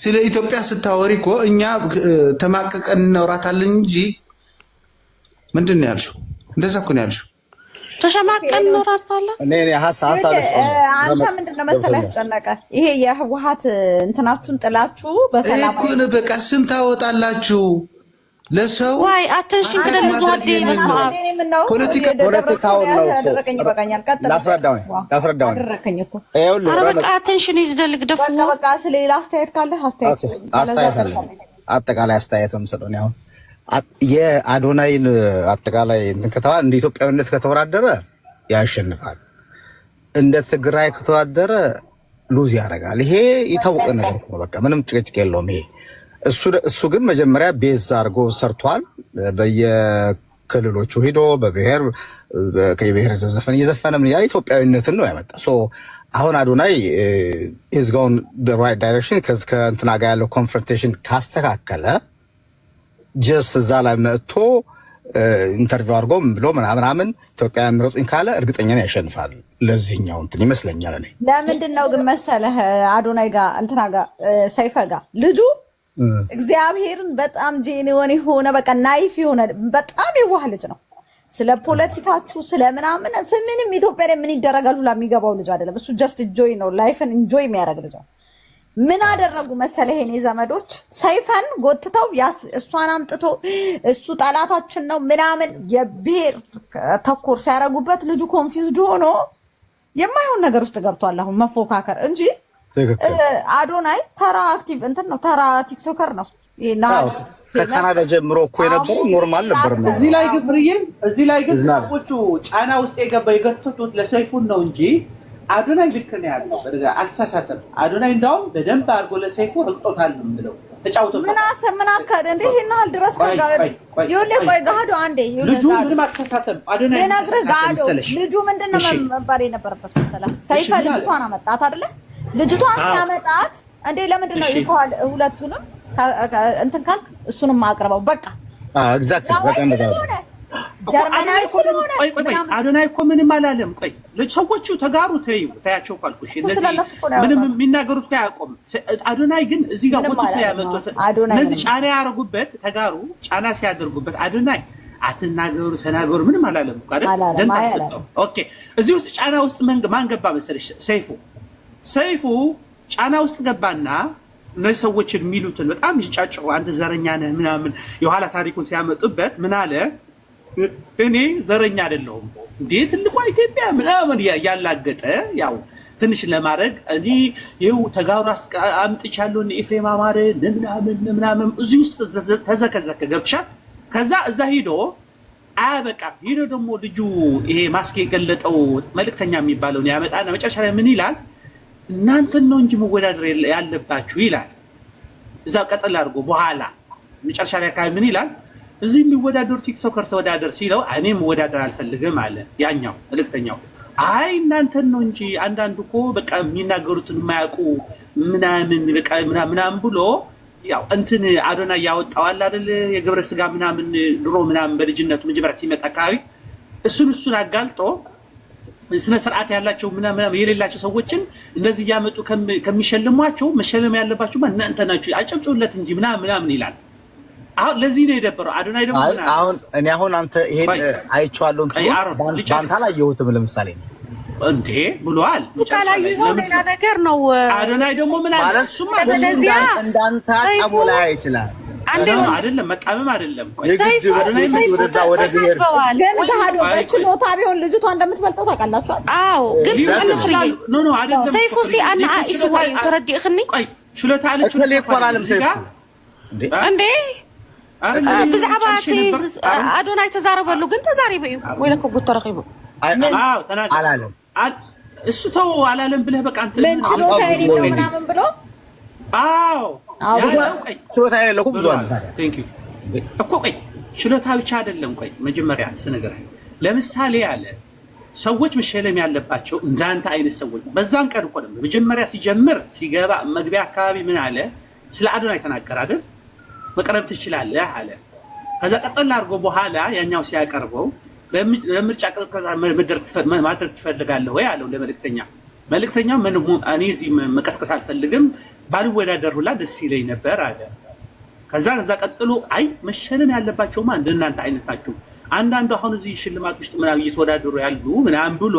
ስለ ኢትዮጵያ ስታወሪ እኮ እኛ ተማቀቀን እናወራታለን እንጂ ምንድን ነው ያልሽው? እንደዛ እኮ ነው ያልሽው። ተሸማቀን እንኖራታለን። እኔ ሐሳብ አንተ ምንድነው መሰለህ ያስጨነቀ ይሄ የህወሓት እንትናችሁን ጥላችሁ በሰላም እኮ ነው በቃ ስም ታወጣላችሁ ለሰው ዋይ አቴንሽን ከደለ ዝዋዴ መስማ ፖለቲካው ነው ያደረከኝ በቃኛል። ቀጥል ላስረዳው አደረከኝ እኮ ኧረ በቃ አቴንሽን ይዝደልግ ደፉ በቃ ስለሌላ አስተያየት ካለ አስተያየት አጠቃላይ አስተያየት ነው የምሰጠው ነው። አሁን የአዶናይን አጠቃላይ እንትን ከተባለ እንደ ኢትዮጵያዊነት ከተወዳደረ ያሸንፋል፣ እንደ ትግራይ ከተወዳደረ ሉዝ ያደርጋል። ይሄ የታወቀ ነገር ነው። በቃ ምንም ጭቅጭቅ የለውም ይሄ እሱ ግን መጀመሪያ ቤዝ አድርጎ ሰርቷል። በየክልሎቹ ሄዶ በብሔር ከብሔረሰብ ዘፈን እየዘፈነ ምን ያለ ኢትዮጵያዊነትን ነው ያመጣ። አሁን አዶናይ is going the right direction ከእንትና ጋር ያለው ኮንፍሮንቴሽን ካስተካከለ ጀስት እዛ ላይ መጥቶ ኢንተርቪው አድርጎ ምን ብሎ ምናምን ኢትዮጵያ ምረጡኝ ካለ እርግጠኛ ነኝ ያሸንፋል። ለዚህኛው እንትን ይመስለኛል። እኔ ለምንድን ነው ግን መሰለህ አዶናይ ጋር እንትና ጋር ሰይፈ ጋር ልጁ እግዚአብሔርን በጣም ጄኒውን የሆነ በቃ ናይፍ የሆነ በጣም የዋህ ልጅ ነው። ስለ ፖለቲካችሁ ስለ ምናምን ምንም ኢትዮጵያ ላይ ምን ይደረጋል ሁላ የሚገባው ልጅ አይደለም። እሱ ጀስት ኢንጆይ ነው፣ ላይፍን ኢንጆይ የሚያደርግ ልጅ ነው። ምን አደረጉ መሰለህ የኔ ዘመዶች ሰይፈን ጎትተው እሷን አምጥቶ እሱ ጠላታችን ነው ምናምን የብሔር ተኮር ሲያደርጉበት ልጁ ኮንፊውዝድ ሆኖ የማይሆን ነገር ውስጥ ገብቷል። አሁን መፎካከር እንጂ አዶናይ ተራ አክቲቭ እንትን ነው፣ ተራ ቲክቶከር ነው። ከካናዳ ጀምሮ እኮ የነበረው ኖርማል ነበር። እዚህ ላይ ግን ፍርዬ፣ እዚህ ላይ ግን ሰዎቹ ጫና ውስጥ የገተቱት ለሰይፉን ነው እንጂ አዶናይ ልክ ነው ያለው። አልተሳሳተም። አዶናይ እንዳውም በደንብ አድርጎ ለሰይፉ ረግጦታል ነው የምለው። ተጫውቶ ምን አከደ እንዴ? ይሄን ያህል ድረስ ቆይ ጋዶ አንዴ ልጁ ምንም አልተሳሳተም። አዶናይ ለነግርህ ጋዶ ልጁ ምንድነው መባል የነበረበት መሰለህ? ሰይፈ ልጅቷን አመጣት አይደለ? ልጅቷን ሲያመጣት እንዴ ለምንድን ነው ይቆል ሁለቱንም እንትን ካልክ እሱንም አቅርበው በቃ ኤግዛክትሊ በቃ እንደዛ ጀርመናዊ ስለሆነ አዶናይ እኮ ምንም አላለም። ቆይ ሰዎቹ ተጋሩ ታያቸው ካልኩሽ ምንም የሚናገሩት አያውቁም። አዶናይ ግን እዚህ ጋር ወጥቶ ያመጡት እነዚህ ጫና ያደርጉበት ተጋሩ ጫና ሲያደርጉበት አዶናይ አትናገሩ ተናገሩ ምንም አላለም እኮ አይደል? ደንታ ሰጠው። ኦኬ እዚህ ውስጥ ጫና ውስጥ ማን ገባ መሰለሽ? ሰይፉ ጫና ውስጥ ገባና እነዚህ ሰዎችን የሚሉትን በጣም ይጫጭው አንተ ዘረኛ ነህ ምናምን የኋላ ታሪኩን ሲያመጡበት ምን አለ? እኔ ዘረኛ አይደለሁም እንዴ ትልቋ ኢትዮጵያ ምናምን ያላገጠ ያው ትንሽ ለማድረግ እኔ ይኸው ተጋሩ አምጥቻለሁ ኤፍሬም አማረ ምናምን እዚህ ውስጥ ተዘከዘከ ገብቻል። ከዛ እዛ ሂዶ አያበቃም። ሂዶ ደግሞ ልጁ ይሄ ማስክ የገለጠው መልእክተኛ የሚባለውን ያመጣና መጨረሻ ላይ ምን ይላል? እናንተን ነው እንጂ መወዳደር ያለባችሁ ይላል። እዛ ቀጥል አድርጎ በኋላ መጨረሻ ላይ አካባቢ ምን ይላል? እዚህ የሚወዳደር ቲክቶከር ተወዳደር ሲለው እኔ መወዳደር አልፈልግም አለ ያኛው መልእክተኛው። አይ እናንተን ነው እንጂ አንዳንዱ እኮ በቃ የሚናገሩትን የማያውቁ ምናምን በቃ ምናምን ብሎ ያው እንትን አዶናይ ያወጣዋል አይደል? የግብረ ስጋ ምናምን ድሮ ምናምን በልጅነቱ መጀመሪያ ሲመጣ አካባቢ እሱን አጋልጦ ስነ ስርዓት ያላቸው ምናምን የሌላቸው ሰዎችን እንደዚህ ያመጡ ከሚሸልሟቸው መሸለም ያለባቸው እናንተ ናችሁ አጨብጭቡለት እንጂ ምናምን ይላል። አሁን ለዚህ ነው የደበረው አዶናይ ደግሞ አሁን እኔ አንተ ይሄን አይቼዋለሁ ባንታ ላይ የውትም ለምሳሌ ነው እንዴ ብሏል። ካላዩ ነው ሌላ ነገር ነው። አዶናይ ደግሞ ምን አለ? እሱማ እንዳንተ አጣሞ ላይ ይችላል አይደለም መቃመም አይደለም። ሰይፉ ወደ ብሔር ግን ጋዶ በችሎታ ቢሆን ልጅቷ እንደምትበልጠው ታውቃላችሁ። አዎ ግን ሰይፉ ሲአና ኢስዋይ ተረዲእኽኒ ቆይ ችሎታ አለች ለኮራለም ሰይፉ እንዴ ብዛዕባ አዶናይ ተዛረበሉ ግን ተዛሪበ እዩ ወይ ለኮ ጉት ተረኺቡ አዎ አላለም እሱ ተው አላለም ብለህ በቃ አንተ ምን ችሎታ የሌለው ምናምን ብሎ አዎ ችሎታ የሌለው ብዙ አለ ታዲያ ቴንክ ዩ እኮ ቆይ ችሎታ ብቻ አይደለም። ቆይ መጀመሪያ ስነግርህ ለምሳሌ ያለ ሰዎች መሸለም ያለባቸው እንዳንተ አይነት ሰዎች በዛን ቀን እኮ ነው መጀመሪያ ሲጀምር ሲገባ መግቢያ አካባቢ ምን አለ? ስለ አዶናይ ተናገረ አይደል? መቅረብ ትችላለህ አለ። ከዛ ቀጠል አድርጎ በኋላ ያኛው ሲያቀርበው ለምርጫ ቅስቀሳ ማድረግ ትፈልጋለህ ወይ አለው ለመልእክተኛ። መልእክተኛው እኔ እዚህ መቀስቀስ አልፈልግም ባልወዳደር ሁላ ደስ ይለኝ ነበር አለ። ከዛ ቀጥሎ አይ መሸለም ያለባቸውማ እንደናንተ አይነት ናቸው። አንዳንዱ አሁን እዚህ ሽልማት ውስጥ ምናምን እየተወዳደሩ ያሉ ምናምን ብሎ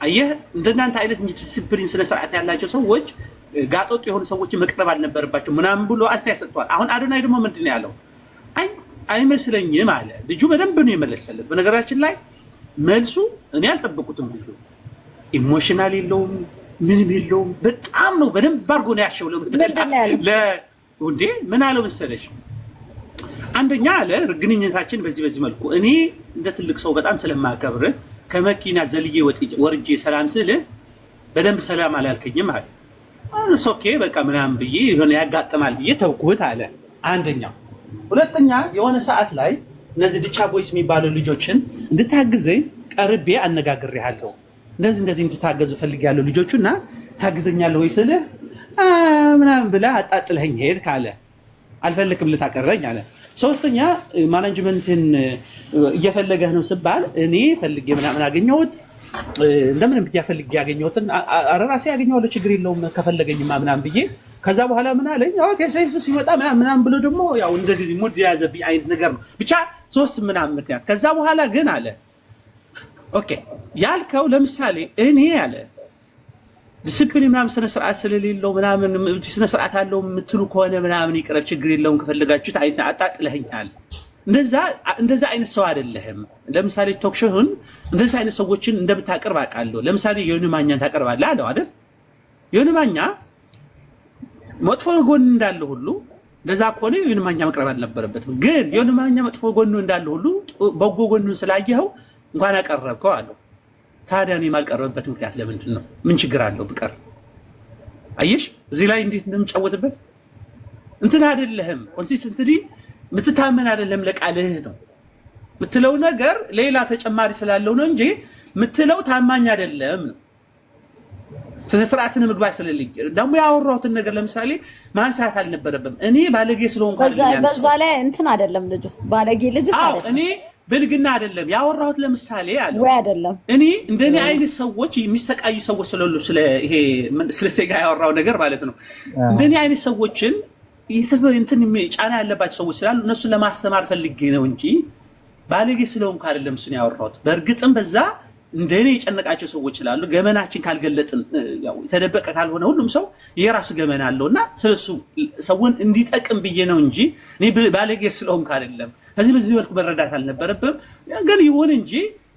አየህ እንደናንተ አይነት እንጂ ዲሲፕሊን ስነ ስርዓት ያላቸው ሰዎች ጋጦጥ የሆኑ ሰዎችን መቅረብ አልነበረባቸው ምናምን ብሎ አስተያየት ሰጥቷል። አሁን አዶናይ ደግሞ ምንድን ነው ያለው? አይ አይመስለኝም አለ። ልጁ በደንብ ነው የመለሰለት። በነገራችን ላይ መልሱ እኔ አልጠበቁትም። ልጁ ኢሞሽናል የለውም ምንም የለውም። በጣም ነው በደንብ አድርጎ ነው ያሸው። ለውዴ ምን አለው መሰለሽ? አንደኛ አለ ግንኙነታችን በዚህ መልኩ እኔ እንደ ትልቅ ሰው በጣም ስለማከብር ከመኪና ዘልዬ ወርጄ ሰላም ስልህ በደንብ ሰላም አላልከኝም አለ። ኦኬ በቃ ምናምን ብዬ የሆነ ያጋጥማል ብዬ ተውኩት አለ። አንደኛው። ሁለተኛ የሆነ ሰዓት ላይ እነዚህ ድቻ ቦይስ የሚባሉ ልጆችን እንድታግዘኝ ቀርቤ አነጋግሬሃለሁ። እንደዚህ እንድታገዙ ፈልጌያለሁ ልጆቹና ታግዘኛለህ ወይ ስልህ ምናምን ብለህ አጣጥለኸኝ ሄድክ አለ። አልፈልግም ልታቀረኝ አለ። ሶስተኛ ማኔጅመንትን እየፈለገህ ነው ሲባል እኔ ፈልጌ ምናምን አገኘሁት እንደምንም ብዬ ፈልጌ ያገኘሁትን ራሴ ያገኘዋለሁ ችግር የለውም ከፈለገኝማ ምናምን ብዬ ከዛ በኋላ ምን አለኝ ኦኬ ሰይፍ ሲመጣ ምናምን ብሎ ደግሞ ያው እንደዚህ ሙድ ያዘብኝ አይነት ነገር ነው ብቻ ሶስት ምናምን ምክንያት ከዛ በኋላ ግን አለ ኦኬ ያልከው ለምሳሌ እኔ አለ ዲሲፕሊን ምናምን ስነ ስርዓት ስለሌለው ምናምን ስነ ስርዓት አለው የምትሉ ከሆነ ምናምን ይቅረብ ችግር የለውም ከፈለጋችሁት አጣጥለኸኛል እንደዛ አይነት ሰው አይደለህም ለምሳሌ ቶክሾውን እንደዛ አይነት ሰዎችን እንደምታቀርብ አውቃለሁ ለምሳሌ የሆነ ማኛን ታቀርባለህ አለው አይደል የሆነ ማኛ መጥፎ ጎን እንዳለ ሁሉ ለዛ ከሆነ የሆነ ማኛ መቅረብ አልነበረበትም ግን የሆነ ማኛ መጥፎ ጎኑ እንዳለ ሁሉ በጎ ጎኑን ስላየኸው እንኳን አቀረብከው አለው ታዲያ እኔ የማልቀርብበት ምክንያት ለምንድን ነው ምን ችግር አለው ብቀር አየሽ እዚህ ላይ እንዴት እንደምጫወትበት እንትን አይደለህም ኮንሲስተንትሊ ምትታመን አይደለም ለቃልህ ነው ምትለው ነገር ሌላ ተጨማሪ ስላለው ነው እንጂ ምትለው ታማኝ አይደለም ነው ስነ ስርዓትን ምግባር ስለልኝ ደግሞ ያወራሁትን ነገር ለምሳሌ ማንሳት አልነበረብም እኔ ባለጌ ስለሆንኩ አይደለም በዛ ላይ እንትን አይደለም ልጁ ባለጌ ልጅ አይደለም እኔ ብልግና አይደለም ያወራሁት ለምሳሌ አለ ወይ አይደለም እኔ እንደኔ አይነት ሰዎች የሚሰቃዩ ሰዎች ስለሉ ስለ ይሄ ስለ ሴጋ ያወራው ነገር ማለት ነው እንደኔ አይነት ሰዎችን እንትን ጫና ያለባቸው ሰዎች ስላሉ እነሱን ለማስተማር ፈልጌ ነው እንጂ ባለጌ ስለሆንኩ አይደለም እሱን ያወራሁት በእርግጥም በዛ እንደኔ የጨነቃቸው ሰዎች ስላሉ ገመናችን ካልገለጥን ያው ተደበቀ ካልሆነ ሁሉም ሰው የራሱ ገመና አለውና ስለሱ ሰውን እንዲጠቅም ብዬ ነው እንጂ እኔ ባለጌ ስለሆንኩ አይደለም ከዚህ በዚህ መልኩ መረዳት አልነበረብም ግን ይሁን እንጂ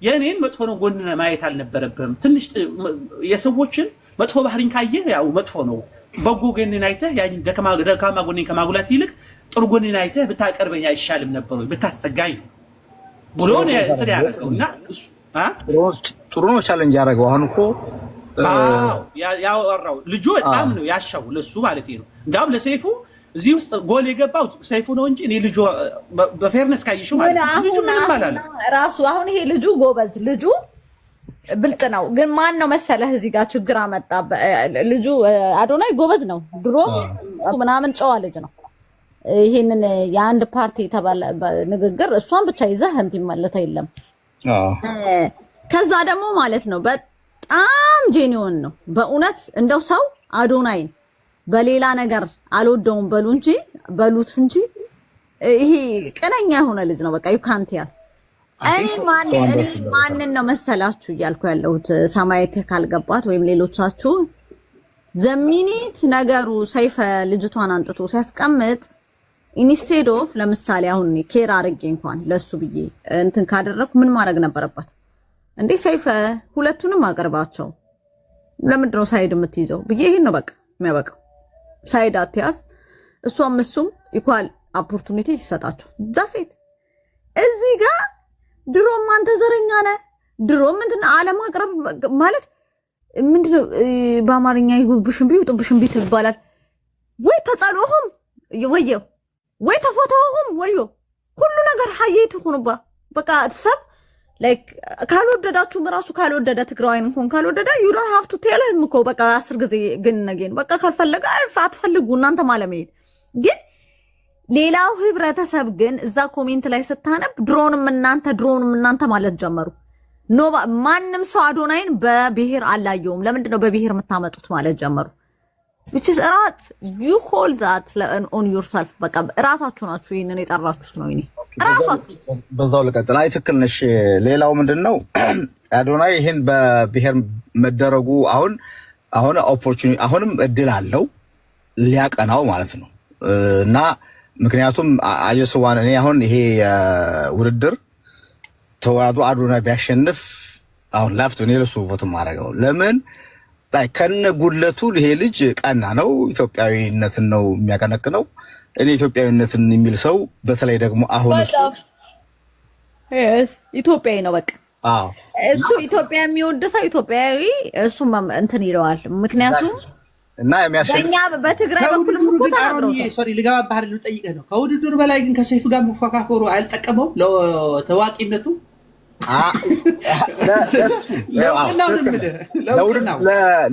የኔን መጥፎ ነው ጎን ማየት አልነበረብም ትንሽ የሰዎችን መጥፎ ባህሪን ካየህ ያው መጥፎ ነው በጎ ጎንን አይተህ ያን ደካማ ጎንን ከማጉላት ይልቅ ጥሩ ጎንን አይተህ ብታቀርበኝ አይሻልም ነበር ወይ ብታስጠጋኝ ብሎ ነው ያደረገውና ጥሩ ነው ቻሌንጅ ያደረገው አሁን እኮ ያወራው ልጁ በጣም ነው ያሻው ለሱ ማለት ነው እንዳውም ለሰይፉ እዚህ ውስጥ ጎል የገባው ሰይፉ ነው እንጂ እኔ ልጁ በፌርነስ ካይሹ ማለት ልጁ ምንም አላለም ራሱ አሁን ይሄ ልጁ ጎበዝ ልጁ ብልጥ ነው ግን ማን ነው መሰለህ እዚህ ጋር ችግር አመጣ ልጁ አዶናይ ጎበዝ ነው ድሮ ምናምን ጨዋ ልጅ ነው ይሄንን የአንድ ፓርቲ ተባለ ንግግር እሷን ብቻ ይዘህ እንትን ማለት አይደለም ከዛ ደግሞ ማለት ነው በጣም ጄኒውን ነው በእውነት እንደው ሰው አዶናይን በሌላ ነገር አልወደውም በሉት እንጂ ይሄ ቀነኛ የሆነ ልጅ ነው በቃ ዩካንቲያል እኔ ማንን ነው መሰላችሁ እያልኩ ያለሁት ሰማያዊት ካልገባት ወይም ሌሎቻችሁ ዘሚኒት ነገሩ ሰይፈ ልጅቷን አንጥቶ ሲያስቀምጥ ኢንስቴድ ኦፍ ለምሳሌ አሁን ኬር አድርጌ እንኳን ለሱ ብዬ እንትን ካደረኩ ምን ማድረግ ነበረበት እንዴ ሰይፈ ሁለቱንም አቀርባቸው ለምንድነው ሳይድ የምትይዘው ብዬ ይሄን ነው በቃ የሚያበቃው ሳይድ አትያዝ እሷም እሱም ኢኳል ኦፖርቹኒቲ ይሰጣቸው ዛሴት እዚህ ጋር ድሮም አንተ ዘረኛ ነህ ድሮም እንትን ዓለም አቅርብ ማለት ምንድነው በአማርኛ ይጉብሽም ቢውጥብሽም ቢት ይባላል ወይ ተጻሎሁም ወይ ተፎቶሁም ወዮ ሁሉ ነገር ሀየት ሆኖባ በቃ ሰብ ላይክ ካልወደዳችሁ ራሱ ካልወደደ ትግራዋይን እንኳን ካልወደዳ you don't have to tell him እኮ በቃ 10 ጊዜ ግን ነገን በቃ ካልፈለገ አትፈልጉ እናንተ ማለመሄድ ግን ሌላው ህብረተሰብ ግን እዛ ኮሜንት ላይ ስታነብ ድሮንም እናንተ ማለት ጀመሩ ኖ ማንም ሰው አዶናይን በብሔር አላየውም ለምንድን ነው በብሔር የምታመጡት ማለት ጀመሩ which is right you call that on yourself በቃ ራሳችሁ ናችሁ ይሄንን የጠራችሁት ነው እኔ ራሳችሁ በዛው ለቀጥል አይ ትክክል ነሽ ሌላው ምንድነው አዶናይ ይሄን በብሔር መደረጉ አሁን ኦፖርቹኒቲ አሁንም እድል አለው ሊያቀናው ማለት ነው እና ምክንያቱም አየሱዋን እኔ አሁን ይሄ ውድድር ተዋዱ አዶናይ ቢያሸንፍ አሁን ላፍቶ ነው ለሱ ቮት ማረጋው ለምን ከነ ጉድለቱ ይሄ ልጅ ቀና ነው ኢትዮጵያዊነትን ነው የሚያቀነቅነው እኔ ኢትዮጵያዊነትን የሚል ሰው በተለይ ደግሞ አሁን ኢትዮጵያዊ ነው በቃ እሱ ኢትዮጵያ የሚወድ ሰው ኢትዮጵያዊ እሱ እንትን ይለዋል ምክንያቱም እና የሚያሸንፍ በትግራይ በኩል ሶሪ ልገባ ባህር ልጠይቅህ ነው ከውድድሩ በላይ ግን ከሰይፉ ጋር መፎካከሩ አልጠቀመው ለታዋቂነቱ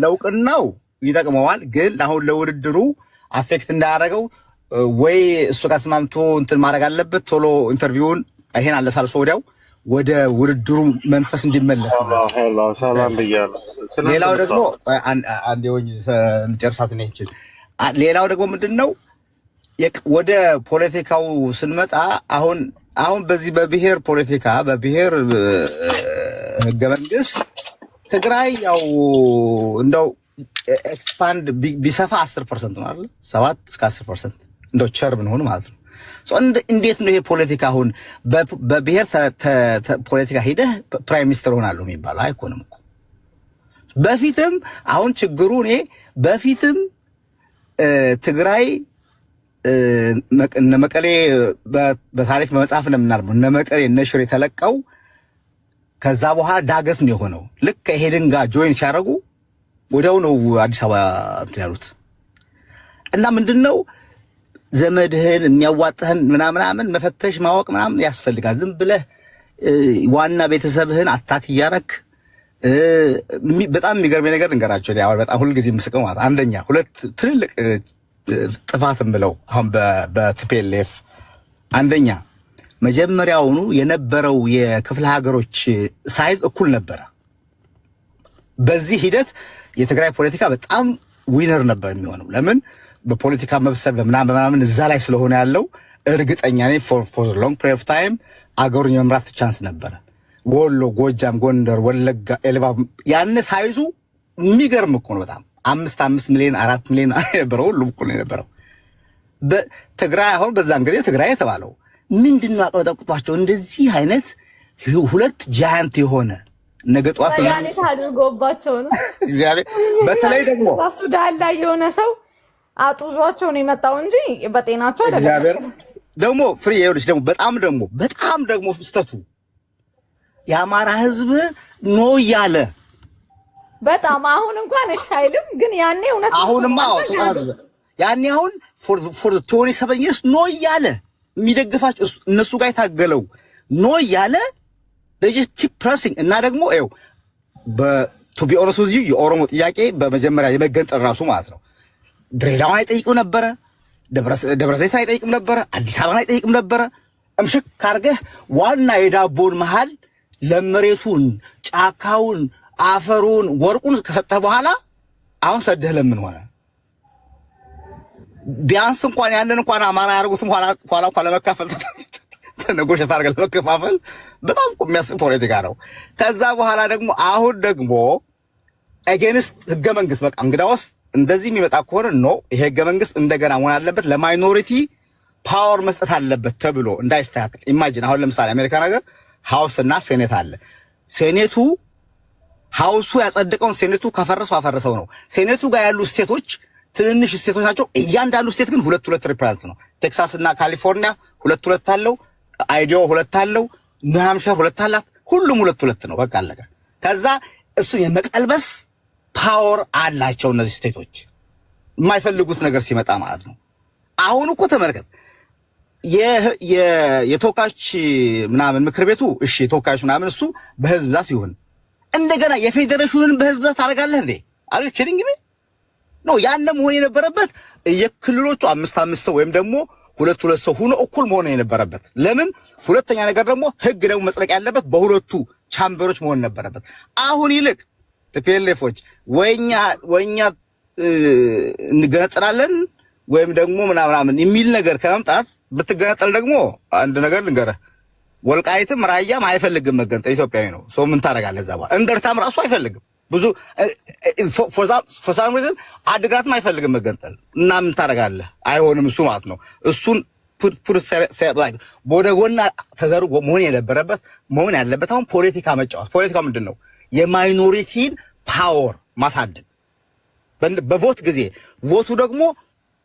ለውቅናው ይጠቅመዋል ግን አሁን ለውድድሩ አፌክት እንዳያደርገው ወይ እሱ ጋር ተስማምቶ እንትን ማድረግ አለበት። ቶሎ ኢንተርቪውን ይሄን አለሳልሶ ወዲያው ወደ ውድድሩ መንፈስ እንዲመለስ። ሰላም ብያለሁ። ሌላው ደግሞ አንዴ ወኝ ልጨርሳት ነው እንጂ ሌላው ደግሞ ምንድነው ወደ ፖለቲካው ስንመጣ አሁን በዚህ በብሔር ፖለቲካ በብሔር ህገ መንግስት ትግራይ ያው እንደው ኤክስፓንድ ቢሰፋ 10% ነው አይደል? 7 እስከ 10% እንደው ቸርም ሆነ ማለት ነው። እንዴት ነው ይሄ ፖለቲካ አሁን በብሔር ፖለቲካ ሄደህ ፕራይም ሚኒስተር ሆናለሁ የሚባለው? አይኮንም እኮ። በፊትም አሁን ችግሩ እኔ በፊትም ትግራይ እነ መቀሌ በታሪክ በመጽሐፍ ነው የምናልመው። እነ መቀሌ እነ ሽሬ ተለቀው ከዛ በኋላ ዳገት ነው የሆነው። ልክ ከሄድን ጋር ጆይን ሲያደርጉ ወዲያው ነው አዲስ አበባ እንትን ያሉት። እና ምንድነው ዘመድህን የሚያዋጥህን ምናምን መፈተሽ ማወቅ ምናምን ያስፈልጋል። ዝም ብለህ ዋና ቤተሰብህን አታክ እያረክ በጣም የሚገርመኝ ነገር እንገራቸው። ያው በጣም ሁልጊዜ ምስቀው ማለት አንደኛ ሁለት ትልልቅ ጥፋትም ብለው አሁን በቲፒኤልኤፍ አንደኛ መጀመሪያውኑ የነበረው የክፍለ ሀገሮች ሳይዝ እኩል ነበረ። በዚህ ሂደት የትግራይ ፖለቲካ በጣም ዊነር ነበር የሚሆነው። ለምን በፖለቲካ መብሰል በምናምን እዛ ላይ ስለሆነ ያለው እርግጠኛ ነኝ ፎር ሎንግ ፒሪድ ኦፍ ታይም አገሩን የመምራት ቻንስ ነበረ። ወሎ፣ ጎጃም፣ ጎንደር፣ ወለጋ፣ ኤልባ ያን ሳይዙ የሚገርም እኮ ነው በጣም 5 ሚሊዮን 4 ሚሊዮን የነበረው ሁሉም እኮ ነው የነበረው። በትግራይ አሁን በዛን ጊዜ ትግራይ የተባለው ምንድነው አቀበጣቁጧቸው እንደዚህ አይነት ሁለት ጃያንት የሆነ ነገ ጧት ያኔት አድርጎባቸው ነው እግዚአብሔር። በተለይ ደግሞ ሱዳን ላይ የሆነ ሰው አጡዟቸው ነው የመጣው እንጂ በጤናቸው አይደለም። እግዚአብሔር ደግሞ ፍሪ ይኸውልሽ ደግሞ በጣም ደግሞ ስተቱ የአማራ ህዝብ ኖ ያለ በጣም አሁን እንኳን እሺ አይልም፣ ግን ያኔ እውነት አሁንማ ያኔ አሁን ፎር 27 years ኖ ያለ የሚደግፋቸው እነሱ ጋር የታገለው ኖ ያለ they just keep pressing። እና ደግሞ ይኸው to be honest with you የኦሮሞ ጥያቄ በመጀመሪያ የመገንጠል ራሱ ማለት ነው ድሬዳዋን አይጠይቅም ነበረ፣ ደብረ ዘይትን አይጠይቅም ነበረ፣ አዲስ አበባን አይጠይቅም ነበረ። እምሽክ ካርገህ ዋና የዳቦን መሃል ለመሬቱን፣ ጫካውን፣ አፈሩን፣ ወርቁን ከሰጠህ በኋላ አሁን ሰደህ ለምን ሆነ? ቢያንስ እንኳን ያንን እንኳን አማራ ያርጉትም ኋላ ለመካፈል ተነጎሸት አድርገህ ለመከፋፈል በጣም የሚያስብ ፖለቲካ ነው። ከዛ በኋላ ደግሞ አሁን ደግሞ አጌንስት ህገ መንግስት በቃ እንግዳውስ እንደዚህ የሚመጣ ከሆነ ነው ይሄ ህገ መንግስት እንደገና መሆን አለበት፣ ለማይኖሪቲ ፓወር መስጠት አለበት ተብሎ እንዳይስተካከል። ኢማጂን አሁን ለምሳሌ አሜሪካ ነገር ሃውስ እና ሴኔት አለ። ሴኔቱ ሃውሱ ያጸደቀውን ሴኔቱ አፈረሰው ነው። ሴኔቱ ጋር ያሉ ስቴቶች ትንንሽ ስቴቶች ናቸው። እያንዳንዱ ስቴት ግን ሁለት ሪፕሬዘንት ነው። ቴክሳስ እና ካሊፎርኒያ ሁለት አለው። አይዲዮ ሁለት አለው። ኒው ሃምፕሻየር ሁለት አላት። ሁሉም ሁለት ነው። በቃ አለቀ። ከዛ እሱን የመቀልበስ ፓወር አላቸው እነዚህ ስቴቶች የማይፈልጉት ነገር ሲመጣ ማለት ነው። አሁን እኮ ተመልከት የተወካዮች ምናምን ምክር ቤቱ እሺ የተወካዮች ምናምን እሱ በህዝብ ብዛት ይሁን፣ እንደገና የፌዴሬሽኑን በህዝብ ብዛት ታደርጋለህ እንዴ? አሪ ኪዲንግ ሚ ኖ ያነ መሆን የነበረበት የክልሎቹ 5 ሰው ወይም ደግሞ 2 ሰው ሆኖ እኩል መሆን የነበረበት። ለምን? ሁለተኛ ነገር ደግሞ ህግ ደግሞ መጽደቅ ያለበት በሁለቱ ቻምበሮች መሆን ነበረበት። አሁን ይልቅ ቲፒኤልኤፎች ወኛ እንገነጠላለን ወይም ደግሞ ምናምን የሚል ነገር ከመምጣት ብትገነጠል ደግሞ አንድ ነገር ልንገርህ፣ ወልቃይትም ራያም አይፈልግም መገንጠል። ኢትዮጵያዊ ነው ሰው ምን ታደርጋለህ? እዛ በኋላ እንደርታም ራሱ አይፈልግም ብዙ for some reason አድግራትም አይፈልግም መገንጠል እና ምን ታደርጋለህ? አይሆንም እሱ ማለት ነው። እሱን ወደ ጎን ተደርጎ መሆን ያለበት አሁን ፖለቲካ መጫወት። ፖለቲካ ምንድን ነው? የማይኖሪቲን ፓወር ማሳደግ በቮት ጊዜ። ቮቱ ደግሞ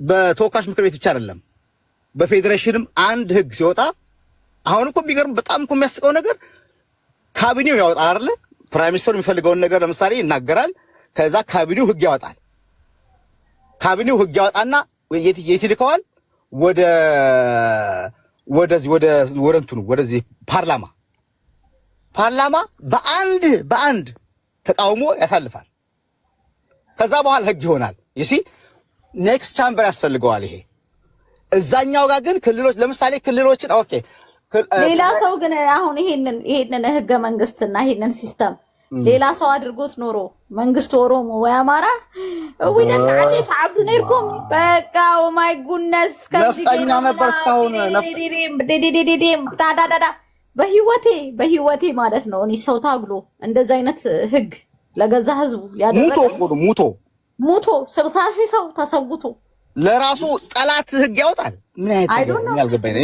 በተወካዮች ምክር ቤት ብቻ አይደለም፣ በፌዴሬሽንም አንድ ህግ ሲወጣ አሁን እኮ ቢገርም በጣም እኮ የሚያስቀው ነገር ካቢኔው ያወጣል አይደለ? ፕራይም ሚኒስተር የሚፈልገውን ነገር ለምሳሌ ይናገራል። ከዛ ካቢኔው ህግ ያወጣል። ካቢኔው ህግ ያወጣና የት ይልከዋል? ወደዚህ ፓርላማ በአንድ ተቃውሞ ያሳልፋል። ከዛ በኋላ ህግ ይሆናል። ይሲ ኔክስት ቻምበር ያስፈልገዋል። ይሄ እዛኛው ጋር ግን ክልሎች ለምሳሌ ክልሎችን ኦኬ ሌላ ሰው ግን አሁን ይሄንን ህገ መንግስትና ይሄንን ሲስተም ሌላ ሰው አድርጎት ኖሮ መንግስት ኦሮሞ ወይ አማራ ወይ ደካዴ ታብዱ ነርኩም በቃ ኦ ማይ ጉድነስ ነፍጠኛ ነበር እስካሁን ዳዳዳዳ በህይወቴ ማለት ነው እኔ ሰው ታግሎ እንደዛ አይነት ህግ ለገዛ ህዝቡ ያደረገ ሙቶ 60,000 ሰው ተሰውቶ ለራሱ ጠላት ህግ ያወጣል። ምን አይተገኝ ያልገባኝ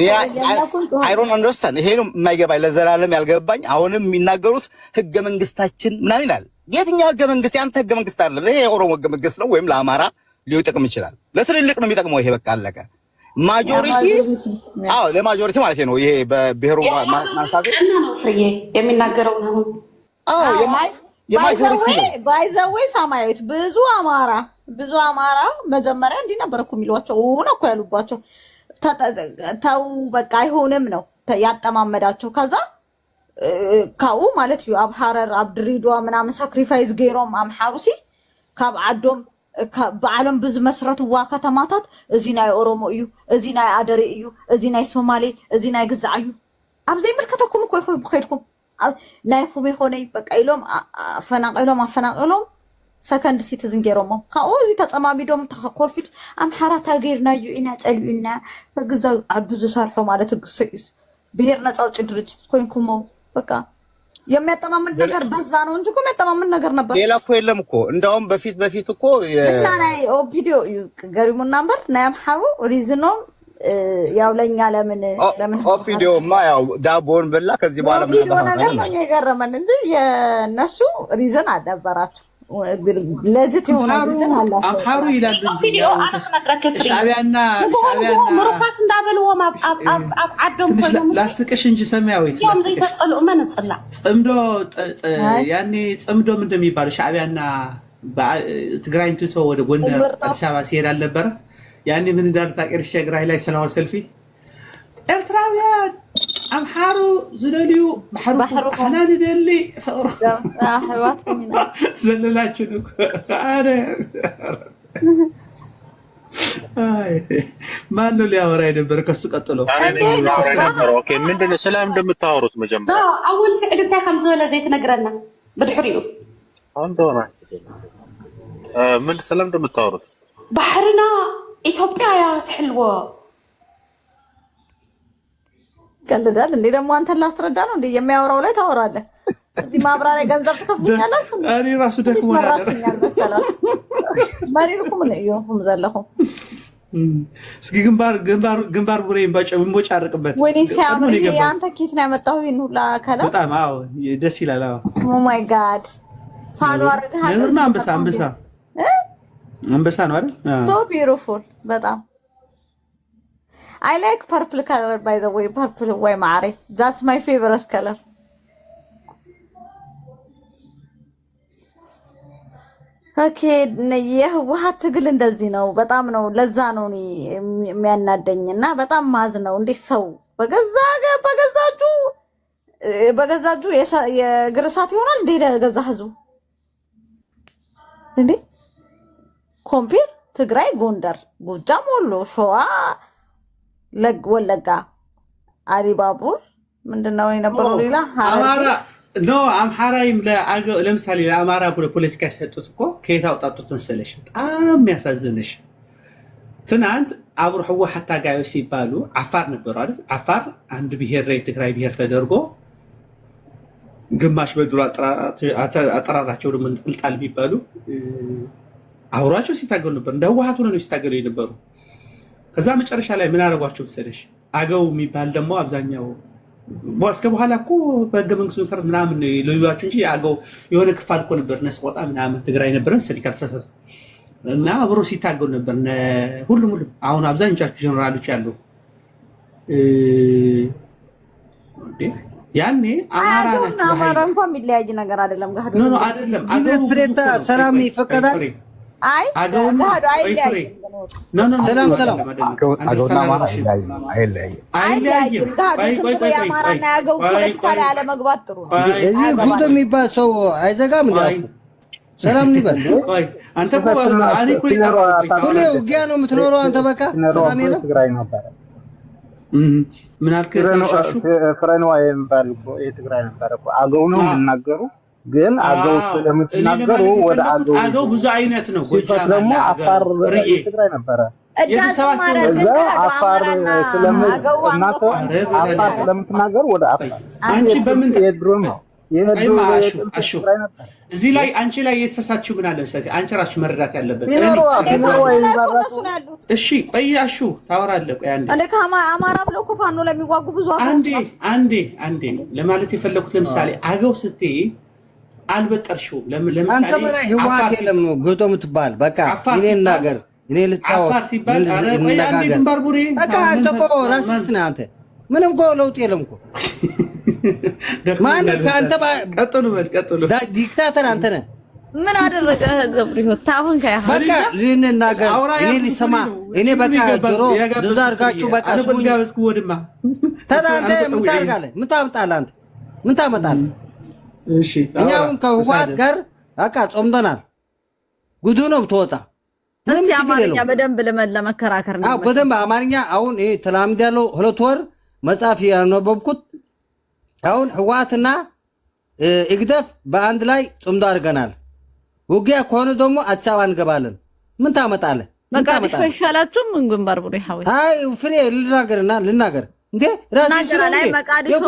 አይ ዶንት አንደርስታንድ። ይሄ ነው የማይገባኝ ለዘላለም ያልገባኝ። አሁንም የሚናገሩት ህገ መንግስታችን ምናምን ይላል። የትኛው ህገ መንግስት? ያንተ ህገ መንግስት አይደለም። ይሄ የኦሮሞ ህገ መንግስት ነው፣ ወይም ለአማራ ሊጠቅም ይችላል። ለትልልቅ ነው የሚጠቅመው። ይሄ በቃ አለቀ። ማጆሪቲ ለማጆሪቲ ማለት ነው። ይሄ በብሔሩ ማንሳት ነው ፍሬ የሚናገረው ነው። የማጆሪቲ ባይዘዌ ሰማያዊት ብዙ አማራ መጀመሪያ እንዲህ ነበር እኮ የሚሏቸው ነው እኮ ያሉባቸው። ተው በቃ አይሆንም ነው ያጠማመዳቸው። ከዛ ካው ማለት እዩ ኣብ ሓረር ኣብ ድሬዳዋ ምናምን ሳክሪፋይስ ገይሮም ኣምሓሩሲ ካብ ዓዶም በዓለም ብዝመስረትዋ ከተማታት እዚ ናይ ኦሮሞ እዩ፣ እዚ ናይ ኣደሬ እዩ፣ እዚ ናይ ሶማሌ፣ እዚ ናይ ግዛዕ እዩ። ኣብዘይ ምልከተኩም እኮ ከይድኩም ናይኩም ይኾነይ በቃ ኢሎም ኣፈናቂሎም ሰከንድ ሲቲዝን ገይሮሞ ካብኡ እዚ ተፀማሚዶም ተኮፊድ ኣምሓራታ ገይርናዩ ኢና ፀልዩና በግዛው ዓዱ ዝሰርሖ ማለት ግሰይስ ብሄር ነፃ አውጪ ድርጅት ኮይንኩሞ በቃ የሚያጠማምን ነገር በዛ ነው እንጂ እኮ የሚያጠማምን ነገር ነበር። ሌላ እኮ የለም እኮ እንደውም በፊት እኮ እና ናይ ኦፒዲዮ ገሪሙ ናምበር ናይ አምሓሩ ሪዝኖ ያው ለኛ ለምን ኦፒዲዮማ ያው ዳቦን በላ ከዚህ በኋላ ምን ነገር ነው የገረመን እንጂ የነሱ ሪዝን አልነበራቸው። ለዚህ ይሆነ ሪዝን አላቸው። አምሓሩ ይላል ኦፒዲዮ ሻዕቢያና ምሩፋት እንዳበልዎ ኣብ ዓዶም ኮይኖም ላስቅሽ እንጂ ሰማያዊት ሶም ዘይተጸልኡ መንጽላ ጽምዶ ያኔ ጽምዶም እንደሚባል ሻዕቢያና ትግራይ እንትቶ ወደ ጎንደር አዲስ አበባ ሲሄድ አልነበረ? ያኔ ምን እንዳር ታቀርሽ ትግራይ ላይ ሰላማዊ ሰልፊ ኤርትራውያን አምሓሩ ዝደልዩ ባህሩ ሓና ንደሊ ፍቅሩ ኣሕዋት ሚና ዘለላችሁ አረ ማን ነው ሊያወራ የነበረ? ከሱ ቀጥሎ ኦኬ ምንድን ነው ሰላም እንደምታወሩት መጀመሪያ አሁን ስዕድ እንታይ ከም ዝበለ ዘይትነግረና ብድሕሪኡ አንዶና ምን ሰላም እንደምታወሩት ባህርና ኢትዮጵያ ያ ትሕልዎ ቀልዳል እንዴ? ደግሞ አንተን ላስረዳ ነው እንዴ? የሚያወራው ላይ ታወራለህ። እዚህ ማብራሪያ ገንዘብ ትከፍሉኛላችሁ። እኔ ራሱ ደግሞ መራችኛል መሰላት ማሪልኩም ነው ይሁን ዘለኹም እስኪ ግንባር ጉሬ እንቦጭ አርቅበት ወይኔ ሲያምር አንተ ኬት ነው ያመጣው? ይሄን ሁላ ከላ በጣም አዎ ደስ ይላል። አዎ ኦ ማይ ጋድ ፋሎ አርጋለሁ። አንበሳ ነው አይደል? ሶ ቢዩቲፉል በጣም I like purple color by the way. Purple way ማሪ that's my favorite color. Okay የህወሓት ትግል እንደዚህ ነው። በጣም ነው ለዛ ነው የሚያናደኝና በጣም ማዝ ነው። እንዴት ሰው በገዛጁ የግርሳት ይሆናል እንዴ? ለገዛ ህዝቡ እንዴ ኮምፒር ትግራይ፣ ጎንደር፣ ጎጃም፣ ወሎ፣ ሸዋ፣ ወለጋ፣ አሊባቡር ምንድነው የነበረው? ሌላ አማራ ኖ አምሓራይም ለምሳሌ ለአማራ ፖለቲካ ሲሰጡት እኮ ከየት አውጣጡት መሰለሽ? በጣም የሚያሳዝንሽ ትናንት አብሮ ህወሓት ታጋዮች ሲባሉ አፋር ነበሩ አይደል? አፋር አንድ ብሔር ላይ ትግራይ ብሔር ተደርጎ ግማሽ በድሮ አጠራራቸው ደግሞ እንጥልጣል የሚባሉ አብሯቸው ሲታገሉ ነበር። እንደ ህወሓት ሆነው ሲታገሉ የነበሩ ከዛ መጨረሻ ላይ ምን አደረጓቸው መሰለሽ? አገው የሚባል ደግሞ አብዛኛው እስከ በኋላ እኮ በህገ መንግስቱ መሰረት ምናምን ለዩዋቹ እንጂ አገው የሆነ ክፋል እኮ ነበር። ነስቆጣ ምናምን ትግራይ ነበረን ሰሊካል ተሰሰ እና አብሮ ሲታገሉ ነበር። ሁሉም አሁን አብዛኞቻችሁ ጀነራሎች ያሉ ያኔ አማራ እንኳን የሚለያይ ነገር አይደለም። ጋር ኖ አይደለም። አገው ፍሬታ ሰላም ይፈቀዳል። አይ ጋር አይለያይም። ሰላም አገውና አማራ አይለያይም። ጋር የአማራና የአገው ፖለቲካ ላይ አለመግባት ጥሩ ነው። እዚህ ጉድ የሚባል ሰው አይዘጋም እንዴ? ሰላም ሊበል አንተ እኮ አኒ እኮ ሁሌ ውጊያ ነው የምትኖረው አንተ። በቃ ሰላም የለም። ትግራይ ነበረ ምን አልከ? ፍሬንዋ የሚባል እኮ የትግራይ ነበረ እኮ። አገው ነው የምናገሩ፣ ግን አገው ስለምትናገሩ ወደ አገው ብዙ አይነት ነው። ጎጃም ደግሞ አፋር የትግራይ ነበረ። አፋር ስለምትናገሩ ወደ አፋር አንቺ በምን የድሮ ነው ትግራይ ነበር። እዚህ ላይ አንቺ ላይ የተሳሳችው ምን አለ መሰለኝ፣ አንቺ ራስሽ መረዳት ያለበት። እሺ ቆይ አሹ ታወራለህ። ቆይ አንዴ አማራ ብለው እኮ ፋኖ ለሚዋጉ ብዙ አንዴ ለማለት የፈለኩት ለምሳሌ አገው ስትይ አልበጠርሽው። ለምሳሌ አንተ በላይ ህዋት የለም ነው ጎቶ የምትባል በቃ እኔ እናገር እኔ ልታወቅ አፋር ሲባል ቆይ አንዴ ድንባርቡሬ በቃ አንተ እኮ ራስህ ነህ አንተ። ምንም እኮ ለውጥ የለም እኮ ማን ከአንተ ቀጥሉ ዲክታተር አንተ ነህ። ምን አደረገ ገብሪዮ? ታሁን በቃ ልንናገር እኔ ሊሰማ እኔ በቃ ጆሮ ብዙ አድርጋችሁ በቃ ስሙኝ። ጋብስኩ ወድማ ታዳንተ ምን ታርጋለህ? ምን ታመጣለህ አንተ? ምን ታመጣለህ? እሺ እኛውን ከህዋት ጋር በቃ ጾምተናል። ጉዱ ነው ተወጣ። እስቲ አማርኛ በደንብ ለመከራከር ነው። በደንብ አማርኛ አሁን ይሄ ተላምድ ያለው 2 ወር መጽሐፍ ያነበብኩት አሁን ህዋትና እግደፍ በአንድ ላይ ጽምዶ አድርገናል። ውጊያ ከሆነ ደግሞ አዲስ አበባ እንገባለን። ምን ታመጣለህ? በቃ ይሻላችሁ። ምን ግንባር ብሎ ይሐው አይ ፍሬ ልናገር እንዴ ራስህ ላይ መቃዲሾ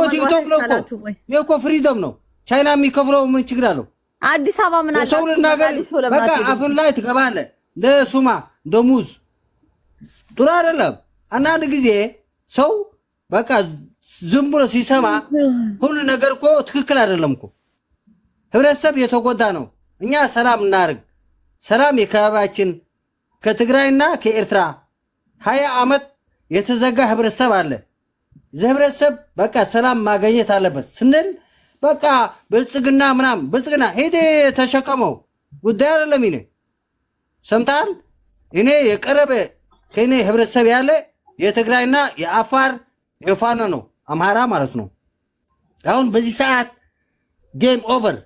የኮ ፍሪደም ነው። ቻይና የሚከፍለው ምን ችግር አለው? አዲስ አበባ ምን አለ? ሰው ልናገር በቃ አፍን ላይ ትገባለህ። ለሱማ ደሙዝ ጥሩ አይደለም። አንዳንድ ጊዜ ሰው በቃ ዝም ብሎ ሲሰማ ሁሉ ነገር እኮ ትክክል አይደለም እኮ። ህብረተሰብ የተጎዳ ነው። እኛ ሰላም እናርግ። ሰላም የከባቢያችን ከትግራይና ከኤርትራ 20 ዓመት የተዘጋ ህብረተሰብ አለ። ህብረተሰብ በቃ ሰላም ማግኘት አለበት ስንል በቃ ብልጽግና ምናምን ብልጽግና ሄደ ተሸከመው ጉዳይ አይደለም። ይኔ ሰምታል። እኔ የቀረበ ከኔ ህብረተሰብ ያለ የትግራይና የአፋር የፋኖ ነው፣ አማራ ማለት ነው። አሁን በዚህ ሰዓት ጌም ኦቨር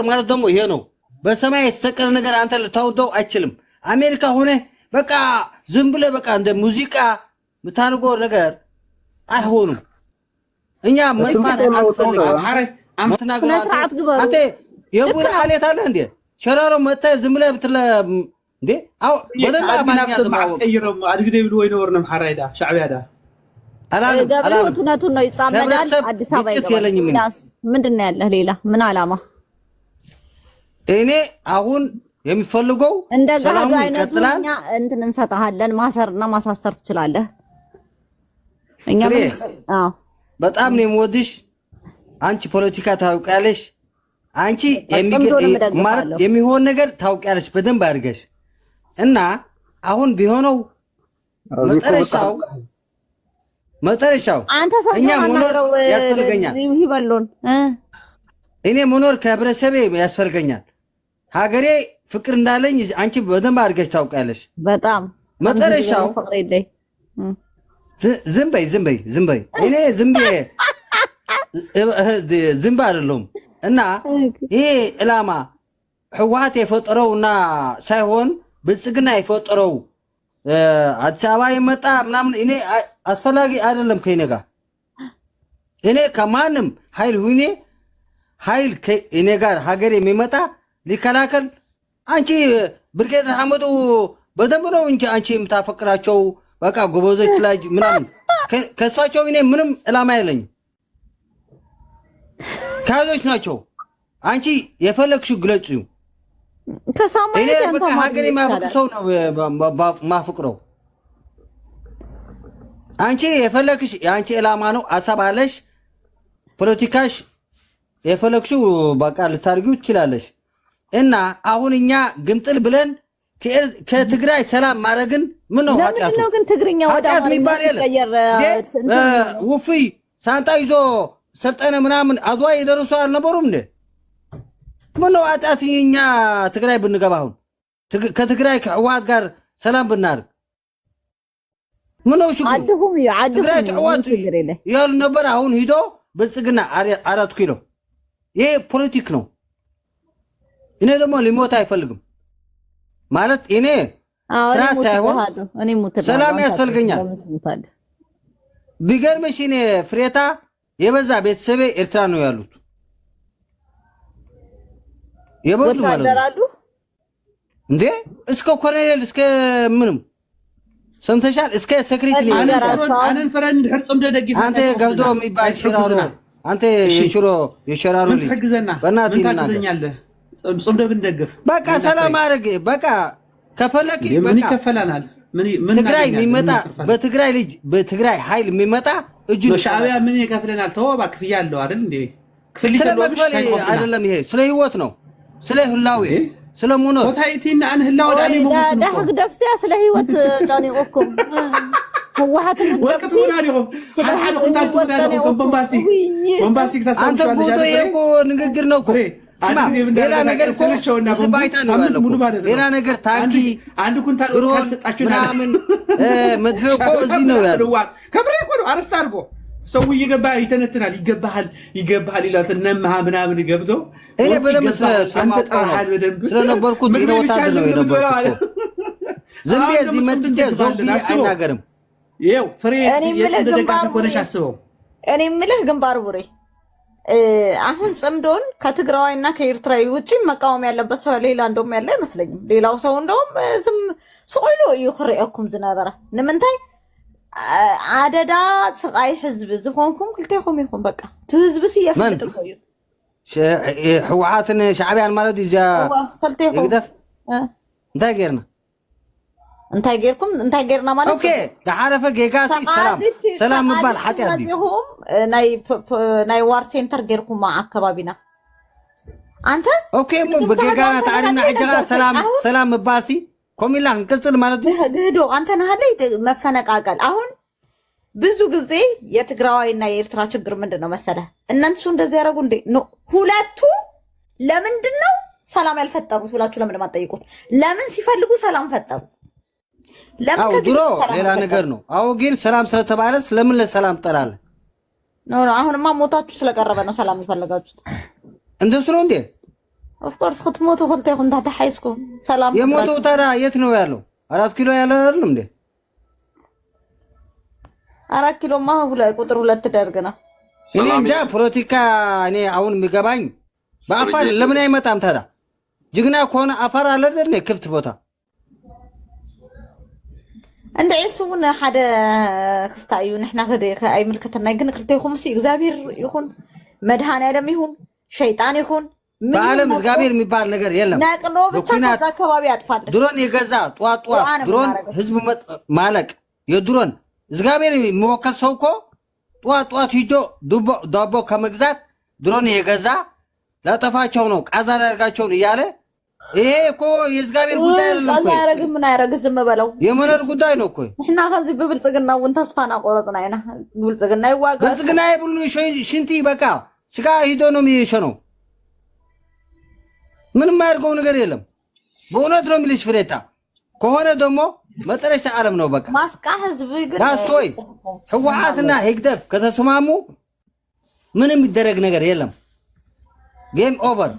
ማለት ደግሞ ይሄ ነው። በሰማይ የተሰቀለ ነገር አንተ ልታውደው አይችልም። አሜሪካ ሆነ በቃ ዝም ብለህ በቃ እንደ ሙዚቃ የምታንጎ ነገር አይሆንም። እኛ መጥፋት አንፈልግም። አንተ የቡራ አለት አለ እንዴ ሸራሮ መጣ ዝም ብለህ ብትለ እንዴ አው ወደና ማናፍስ ማስቀይረም አድግደ ብሎ ወይ ነው ወርነም ሐራይዳ ሻዕቢያዳ ገብረቱነቱን ነው ይጻመዳል። አዲስ አበባ ይገባል። ምንድነው ያለህ ሌላ ምን አላማ? እኔ አሁን የሚፈልገው እንደ ጋዱ አይነቱኛ እንትን እንሰጣለን። ማሰርና ማሳሰር ትችላለህ። እኛ በጣም ነው የምወድሽ። አንቺ ፖለቲካ ታውቂያለሽ። አንቺ ማለት የሚሆን ነገር ታውቂያለሽ በደንብ አድርገሽ እና አሁን ቢሆነው መጠረሻው አንተ ሰውኛ መኖር ያስፈልገኛል። ይበሉን እኔ መኖር ከህብረተሰቤ ያስፈልገኛል። ሀገሬ ፍቅር እንዳለኝ አንቺ በደንብ አድርገሽ ታውቂያለሽ። በጣም መጠረሻው ዝም በይ እኔ ዝም አይደለሁም። እና ይሄ ዕላማ ህወሓት የፈጠረውና ሳይሆን ብልጽግና የፈጠረው አዲስ አበባ የመጣ ምናምን እኔ አስፈላጊ አይደለም። ከኔ ጋር እኔ ከማንም ኃይል ከኔ ጋር ሀገር የሚመጣ ሊከላከል አንቺ ብርጌድ ሐመዱ በደንብ ነው እንጂ አንቺ የምታፈቅራቸው በቃ ጎበዞች ላይ ምናምን ከሷቸው እኔ ምንም ዕላማ የለኝም። ካዞች ናቸው። አንቺ የፈለግሽው ግለጹ። እኔ በቃ ሀገር የማፈቅር ሰው ነው ማፍቅረው። አንቺ የፈለግሽ የአንቺ ዕላማ ነው፣ አሳብ አለሽ፣ ፖለቲካሽ የፈለግሽው በቃ ልታርጊው ትችላለሽ። እና አሁን እኛ ግምጥል ብለን ከትግራይ ሰላም ማድረግን ምን ነው ኃጢአቱ? ነው ግን ትግርኛ ወደ አማርኛ ሲቀየር ውፍይ ሳንጣ ይዞ ሰልጠነ ምናምን አድዋ የደረሱ አልነበሩም እንዴ? ምን ነው ኃጢአት እኛ ትግራይ ብንገባ አሁን ከትግራይ ከህወሓት ጋር ሰላም ብናርግ ምን ነው ችግሩ? ትግራይ ከህወሓት ያሉ ነበር። አሁን ሂዶ ብልጽግና 4 ኪሎ ይሄ ፖለቲክ ነው። እኔ ደግሞ ሊሞት አይፈልግም ማለት እኔ ስራ ሳይሆን ሰላም ያስፈልገኛል። ቢገርምሽ እኔ ፍሬታ የበዛ ቤተሰቤ ኤርትራ ነው ያሉት የበዙ ማለት ነው እንዴ እስከ ኮሎኔል እስከ ምንም ሰምተሻል እስከ ሴክሬታሪ አነን ፍሬንድ ህርጽም ደደግፍ አንተ ገብቶ የሚባል ሽራሮ አንተ የሽራሮ ልጅ በእናትህ ታግዘኛለህ ጽምደ ብንደግፍ በቃ ሰላም አድርግ በቃ ከፈለክ ምን ይከፈላናል ምን ትግራይ የሚመጣ በትግራይ ልጅ በትግራይ ኃይል የሚመጣ እጁ ሻዕቢያ ምን ይከፍለናል ተወባ ክፍያ አለው አይደል እንዴ ክፍል ይተለውሽ አይደለም ይሄ ስለ ህይወት ነው ስለ ህላዌ ስለ ሞኖ ወታይቲና አን ህላው ዳሊ ሞት ነው ዳህግ ደፍሲያ ስለ ህይወት ጫኒቆኩም ህወሓትን ወቅቱና ነው አለ ቁንታቱ ነው ቦምባስቲክ ታሳውሻለሽ አንተ ጎቶ የቆ ንግግር ነው እኮ ሌላ ነገር ሰለቸውና ባይታ ነው ሌላ ነገር ታንኪ አንድ ኩንታል ካልሰጣችሁና ምን መድፈቆ እዚህ ነው ያለው ከብሬ እኮ ነው አረስታ አድርጎ ሰው ይገባ ይተነትናል ይገባሃል ይላል ነምሃ ምናምን ገብቶ እኔ በለምስ አንተ ጣሃል በደንብ ስለነበርኩት ነው ወታደር ነው የነበርኩት ዝም ብዬ እዚህ መጥቼ ዞምቢ አይናገርም ይኸው ፍሬ እኔ ምልህ ግንባር ቡሬ አሁን ጽምዶን ከትግራዋይና ከኤርትራዊ ውጪ መቃወም ያለበት ሰው ሌላ እንደውም ያለ አይመስለኝም ሌላው ሰው እንደውም ዝም ሶይሎ ይخريكم ዝነበረ ንምንታይ አደዳ ስቃይ ህዝብ ዝሆንኩም ክልቴኩም ይኹም በቃ ህዝብ ሲየፍልጥ ነው ህወሓትን ሻዕቢያን ማለት ይዛ ክልቴኩም እንታይ ጌርኩም እንታይ ጌርና ማለት ኦኬ ተሓረፈ ጌጋሲ ሰላም ምባል ሓጢያ ዲሁም ናይ ዋር ሴንተር ጌርኩም አካባቢና አንተ ኦኬ ሞ በጌጋና ታሪና አጀራ ሰላም ምባልሲ ኮሚላ እንቅጽል ማለት ግዶ አንተ ነሃለይ መፈነቃቀል አሁን ብዙ ጊዜ የትግራዋይና የኤርትራ ችግር ምንድነው መሰለ እነሱ እንደዚህ ያረጉ እንዴ ሁለቱ ለምንድነው ሰላም ያልፈጠሩት ብላችሁ ለምን ማጠይቁት ለምን ሲፈልጉ ሰላም ፈጠሩ ለምን ከድሮ ሌላ ነገር ነው አው ግን ሰላም ስለተባለ ስለምን ለሰላም ጠላለ ኖ አሁንማ ሞታችሁ ስለቀረበ ነው ሰላም ይፈልጋችሁት እንደሱ ነው እንዴ ኦፍ ኮርስ ክትሞቱ ፈልተ ይኹን ታታ ሓይስኩም ሰላም የሞቱ ታዲያ የት ነው ያለው 4 ኪሎ ያለው አይደል እንዴ 4 ኪሎ ማ ቁጥር 2 ደርግና እኔ እንጃ ፖለቲካ እኔ አሁን የሚገባኝ በአፋር ለምን አይመጣም ታዲያ ጅግና ከሆነ አፋር አለ አይደል ክፍት ቦታ እንደ ዕሱን ሓደ ክስታዩ ንሕና ከአይ ምልከተና ግን ክልቴኩም ሲ እግዚአብሔር ይሁን መድሃን ያለም ይሁን ሸይጣን ይሁን በአለም እግዚአብሔር የሚባል ነገር የለም ናቅሎ ብቻ ከዛ አካባቢ ያጥፋል ድሮን የገዛ ጧጧ ድሮን ህዝብ ማለቅ የድሮን እግዚአብሔር የሚወከል ሰው እኮ ጧጧ ሂዶ ዳቦ ከመግዛት ድሮን የገዛ ላጠፋቸው ነው ቃዛ ያርጋቸው እያለ ይሄ እኮ የእግዚአብሔር ጉዳይ አይደለም እኮ ያረግም ምን ያረግ ዝም በለው የመነር ጉዳይ ነው እኮ እኛ ከዚህ በብልጽግና ወን ተስፋና ቆረጥና አይና ብልጽግና ይዋጋ ብልጽግና ይብሉ ሽንቲ በቃ ስጋ ሂዶ ነው የሚሸነው ምንም ያርገው ነገር የለም በእውነት ነው የሚልሽ ፍሬታ ከሆነ ደግሞ መጠረሻ ዓለም ነው በቃ ማስቃ ህዝብ ግን ታስቶይ ህወሓትና ህግደፍ ከተስማሙ ምንም ይደረግ ነገር የለም ጌም ኦቨር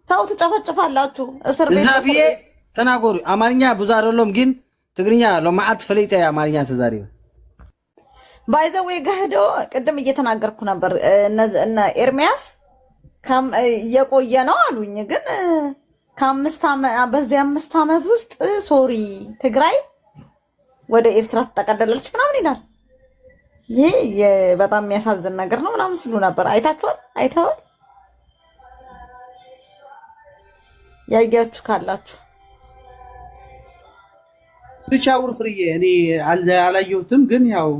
ታው ተጨፈጨፋላችሁ እስር ቤት ዛቢዬ ተናገሩ አማርኛ ብዙ አይደለም ግን ትግርኛ ለማዓት ፈለይታ አማርኛ ተዛሪ ባይዘው የጋህዶ ቅድም እየተናገርኩ ነበር እነ ኤርሚያስ ከም የቆየ ነው አሉኝ ግን ከ5 ዓመት በዚህ 5 ዓመት ውስጥ ሶሪ ትግራይ ወደ ኤርትራ ተጠቀለለች ምናምን ይላል ይሄ በጣም የሚያሳዝን ነገር ነው ምናምን ሲሉ ነበር አይታችኋል ያያችሁ ካላችሁ ብቻውር ፍርዬ እኔ አላየሁትም ግን ያው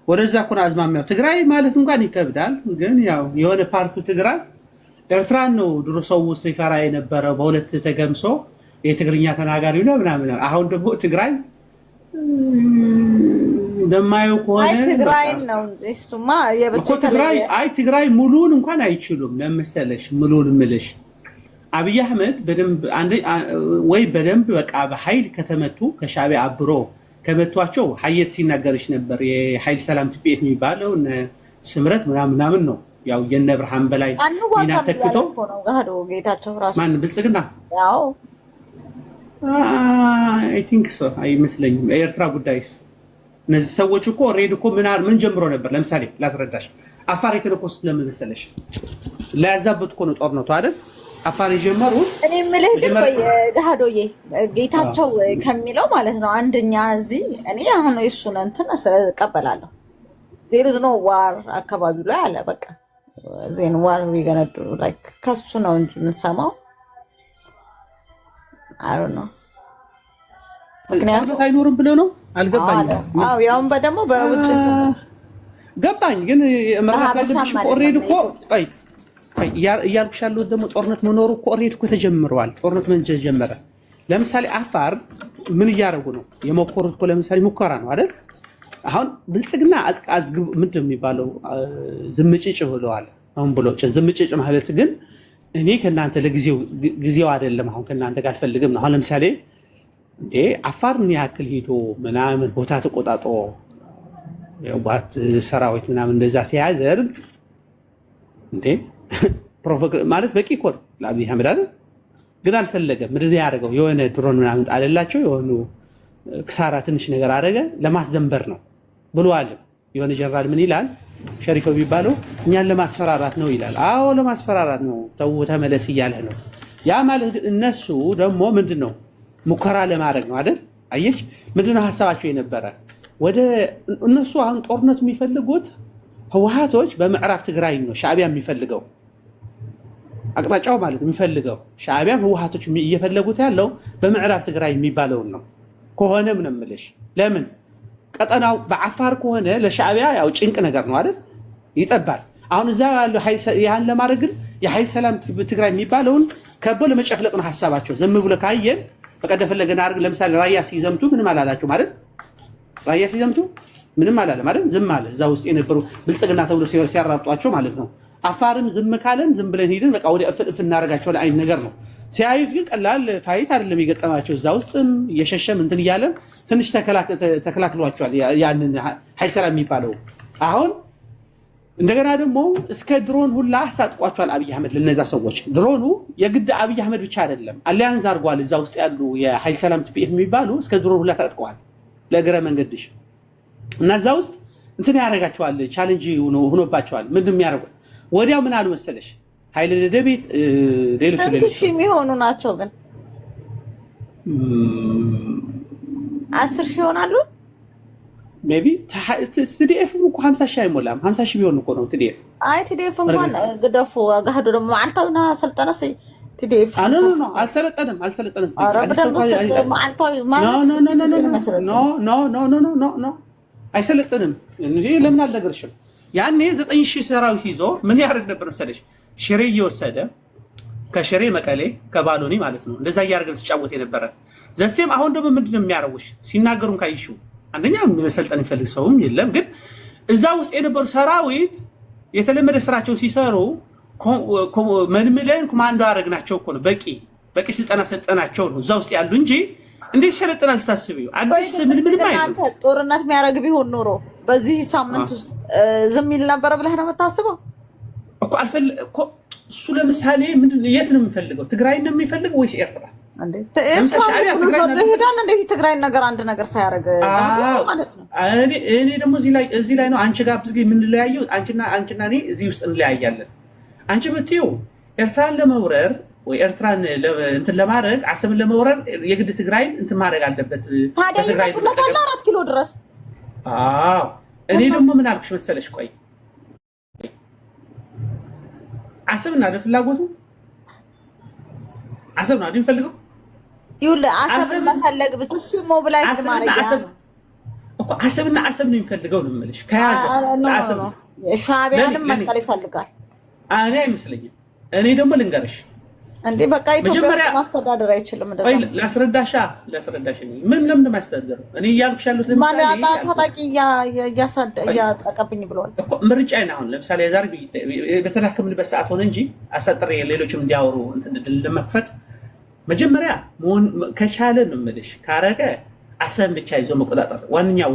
ወደዛ ኩን አዝማሚያው ትግራይ ማለት እንኳን ይከብዳል ግን ያው የሆነ ፓርቱ ትግራይ ኤርትራን ነው ድሮ ሰው ሲፈራ የነበረ በሁለት ተገምሶ የትግርኛ ተናጋሪ ነው ምናምን አሁን ደግሞ ትግራይ እንደማየው ከሆነ ትግራይ ነው እሱማ የብቻ ትግራይ ሙሉን እንኳን አይችሉም ለምሳሌሽ ሙሉን ምልሽ አብይ አህመድ በደንብ በቃ በኃይል ከተመቱ ከሻዕቢያ አብሮ ከመቷቸው ሀየት ሲናገርሽ ነበር የኃይል ሰላም ትቤት የሚባለው ስምረት ምናምን ነው ያው የነ ብርሃን በላይ ሚና ተክቶ ነው ጋዶ ጌታቸው ራሱ ማን ብልጽግና ያው አይ ቲንክ ሶ አይመስለኝም። የኤርትራ ጉዳይስ እነዚህ ሰዎች እኮ ኦልሬዲ እኮ ምን ጀምሮ ነበር? ለምሳሌ ላስረዳሽ። አፋር የተለኮሱት ለምን መሰለሽ? ለያዛበት እኮ ነው ጦርነቱ አይደል? አፋር የጀመሩ እኔ የምልህ ግን ጋዶዬ ጌታቸው ከሚለው ማለት ነው አንደኛ እዚህ እኔ አሁን እሱን እንትን እቀበላለሁ። ዜር ኢዝ ኖ ዋር አካባቢው ላይ አለ በቃ ዜን ዋር ዊገነዱ ላይክ ከሱ ነው እንጂ የምንሰማው አይ ዶንት ኖ ምክንያቱም አይኖርም ብሎ ነው አልገባኝም። አዎ ያውም ደግሞ በውጭ እንትን ገባኝ ግን መረጋጋትሽ ኦልሬዲ እኮ ቆይ እያልኩሽ ያለሁት ደግሞ ጦርነት መኖሩ እኮ ኦልሬዲ እኮ ተጀምረዋል። ጦርነት ምን ጀመረ? ለምሳሌ አፋር ምን እያደረጉ ነው የሞከሩት እኮ ለምሳሌ ሙከራ ነው አይደል? አሁን ብልጽግና አዝግብ ምንድን ነው የሚባለው ዝምጭጭ ብለዋል። አሁን ብሎ ዝምጭጭ ማለት ግን እኔ ከእናንተ ለጊዜው አይደለም አሁን ከእናንተ ጋር አልፈልግም ነው። አሁን ለምሳሌ እንዴ አፋር ምን ያክል ሄዶ ምናምን ቦታ ተቆጣጥሮ የዋት ሰራዊት ምናምን እንደዛ ሲያደርግ እንዴ ማለት በቂ እኮ ነው ለአብይ አህመድ አይደል? ግን አልፈለገም። ምንድን ነው ያደረገው? የሆነ ድሮን ምናምን ጣለላቸው፣ የሆኑ ክሳራ ትንሽ ነገር አደረገ፣ ለማስደንበር ነው ብሏል። የሆነ ጀነራል ምን ይላል ሸሪፍ የሚባለው እኛን ለማስፈራራት ነው ይላል። አዎ ለማስፈራራት ነው፣ ተው ተመለስ እያለ ነው። ያ ማለት እነሱ ደግሞ ምንድን ነው ሙከራ ለማድረግ ነው አይደል? አየሽ ምንድን ነው ሀሳባቸው የነበረ ወደ እነሱ አሁን ጦርነቱ የሚፈልጉት ህወሓቶች በምዕራብ ትግራይ ነው ሻዕቢያ የሚፈልገው አቅጣጫው ማለት የሚፈልገው ሻዕቢያም ህወሓቶች እየፈለጉት ያለው በምዕራብ ትግራይ የሚባለውን ነው። ከሆነም ነው የምልሽ ለምን ቀጠናው በአፋር ከሆነ ለሻዕቢያ ያው ጭንቅ ነገር ነው አይደል? ይጠባል። አሁን እዛ ያለው ያን ለማድረግ ግን የኃይል ሰላም ትግራይ የሚባለውን ከቦ ለመጨፍለቅ ነው ሀሳባቸው። ዝም ብሎ ካየን በቀደም ፈለገና አርግ ለምሳሌ ራያ ሲዘምቱ ምንም አላላቸው ማለት ራያ ሲዘምቱ ምንም አላለም አይደል? ዝም አለ። እዛ ውስጥ የነበሩ ብልጽግና ተብሎ ሲያራጧቸው ማለት ነው። አፋርም ዝም ካለን ዝም ብለን ሄደን በቃ ወደ እፍ እናደርጋቸው አይነት ነገር ነው። ሲያዩት ግን ቀላል ፋይት አይደለም የገጠማቸው። እዛ ውስጥም እየሸሸም እንትን እያለ ትንሽ ተከላክሏቸዋል። ያንን ኃይል ሰላም የሚባለው አሁን እንደገና ደግሞ እስከ ድሮን ሁላ አስታጥቋቸዋል አብይ አህመድ ለነዛ ሰዎች። ድሮኑ የግድ አብይ አህመድ ብቻ አይደለም አሊያንስ አድርጓል። እዛ ውስጥ ያሉ የኃይል ሰላም ቲፒኤፍ የሚባሉ እስከ ድሮን ሁላ ታጥቀዋል ለእግረ መንገድሽ እና እዛ ውስጥ እንትን ያደርጋቸዋል። ቻሌንጅ ሆኖባቸዋል። ምንድን የሚያደርጉት ወዲያው ምን አሉ መሰለሽ ኃይል ደደቤት ሌሎች የሚሆኑ ናቸው ግን 10 ሺህ ይሆናሉ። ሜቢ TDF እኮ 50 ሺህ አይሞላም። 50 ሺህ ቢሆን እኮ ነው TDF። አይ TDF እንኳን ግደፉ ጋህዶ ደግሞ ማልታውና ሰልጠነስ TDF ኖ አልሰለጠንም። ኧረ በደንብ ማልታው ማለት ኖ አይሰለጥንም እንጂ ለምን አልነገርሽም? ያኔ 9000 ሰራዊት ይዞ ምን ያደርግ ነበር መሰለሽ? ሽሬ እየወሰደ ከሽሬ መቀሌ ከባሎኒ ማለት ነው እንደዛ እያደረገ ተጫወተ የነበረ ዘሴም። አሁን ደግሞ ምንድነው የሚያረውሽ ሲናገሩን ካይሽው አንደኛ መሰልጠን የሚፈልግ ሰውም የለም። ግን እዛ ውስጥ የነበሩ ሰራዊት የተለመደ ስራቸው ሲሰሩ መልምለን ኮማንዶ አደረግናቸው እኮ ነው። በቂ ስልጠና ሰጠናቸው ነው እዛ ውስጥ ያሉ እንጂ እንዴት ሰለጥናል ስታስቢው? አዲስ ምን አንተ ጦርነት የሚያደርግ ቢሆን ኖሮ በዚህ ሳምንት ውስጥ ዝም ይል ነበር ብለህ ነው የምታስበው እኮ እኮ እሱ ለምሳሌ ምንድን የት ነው የሚፈልገው? ትግራይ ነው የሚፈልገው ወይስ ኤርትራ? ትግራይ ነገር አንድ ነገር ሳያደርግ ማለት ነው። እኔ ደግሞ እዚህ ላይ ነው አንቺ ጋር ብዙ ጊዜ የምንለያየው። አንቺና እኔ እዚህ ውስጥ እንለያያለን። አንቺ ብትይው ኤርትራን ለመውረር ወይ ኤርትራን እንትን ለማድረግ አሰብን ለመውረር የግድ ትግራይ እንትን ማድረግ አለበት። ታዲያ ይመጡለታል 4 ኪሎ ድረስ። አዎ እኔ ደግሞ ምን አልኩሽ መሰለሽ? ቆይ አሰብና ለፍላጎቱ አሰብ ነው የሚፈልገው ይኸውልህ አሰብን መፈለግ ብትሱ ሞቢላይዝ ማድረግ እኮ አሰብና አሰብ ነው የሚፈልገው ነው የምልሽ። ከያዘ አሰብ ሻዕቢያንም መቀሌ ይፈልጋል። እኔ አይመስለኝም። እኔ ደግሞ ልንገርሽ እንዴ በቃ ኢትዮጵያ ማስተዳደር አይችልም። እንደዛ ወይ ላስረዳሽ ምን ለምን ማስተዳደር እኔ እያልኩሽ ያሉት ለምሳሌ ማለት ታጣቂ እያጠቀብኝ ብለዋል እኮ ምርጫዬን። አሁን ለምሳሌ ዛሬ በተዳከምንበት ሰዓት ሆነ እንጂ አሳጥሬ ሌሎችም እንዲያወሩ እንትን ለመክፈት መጀመሪያ ከቻለ ነው የምልሽ ካረገ አሰብ ብቻ ይዞ መቆጣጠር ዋንኛው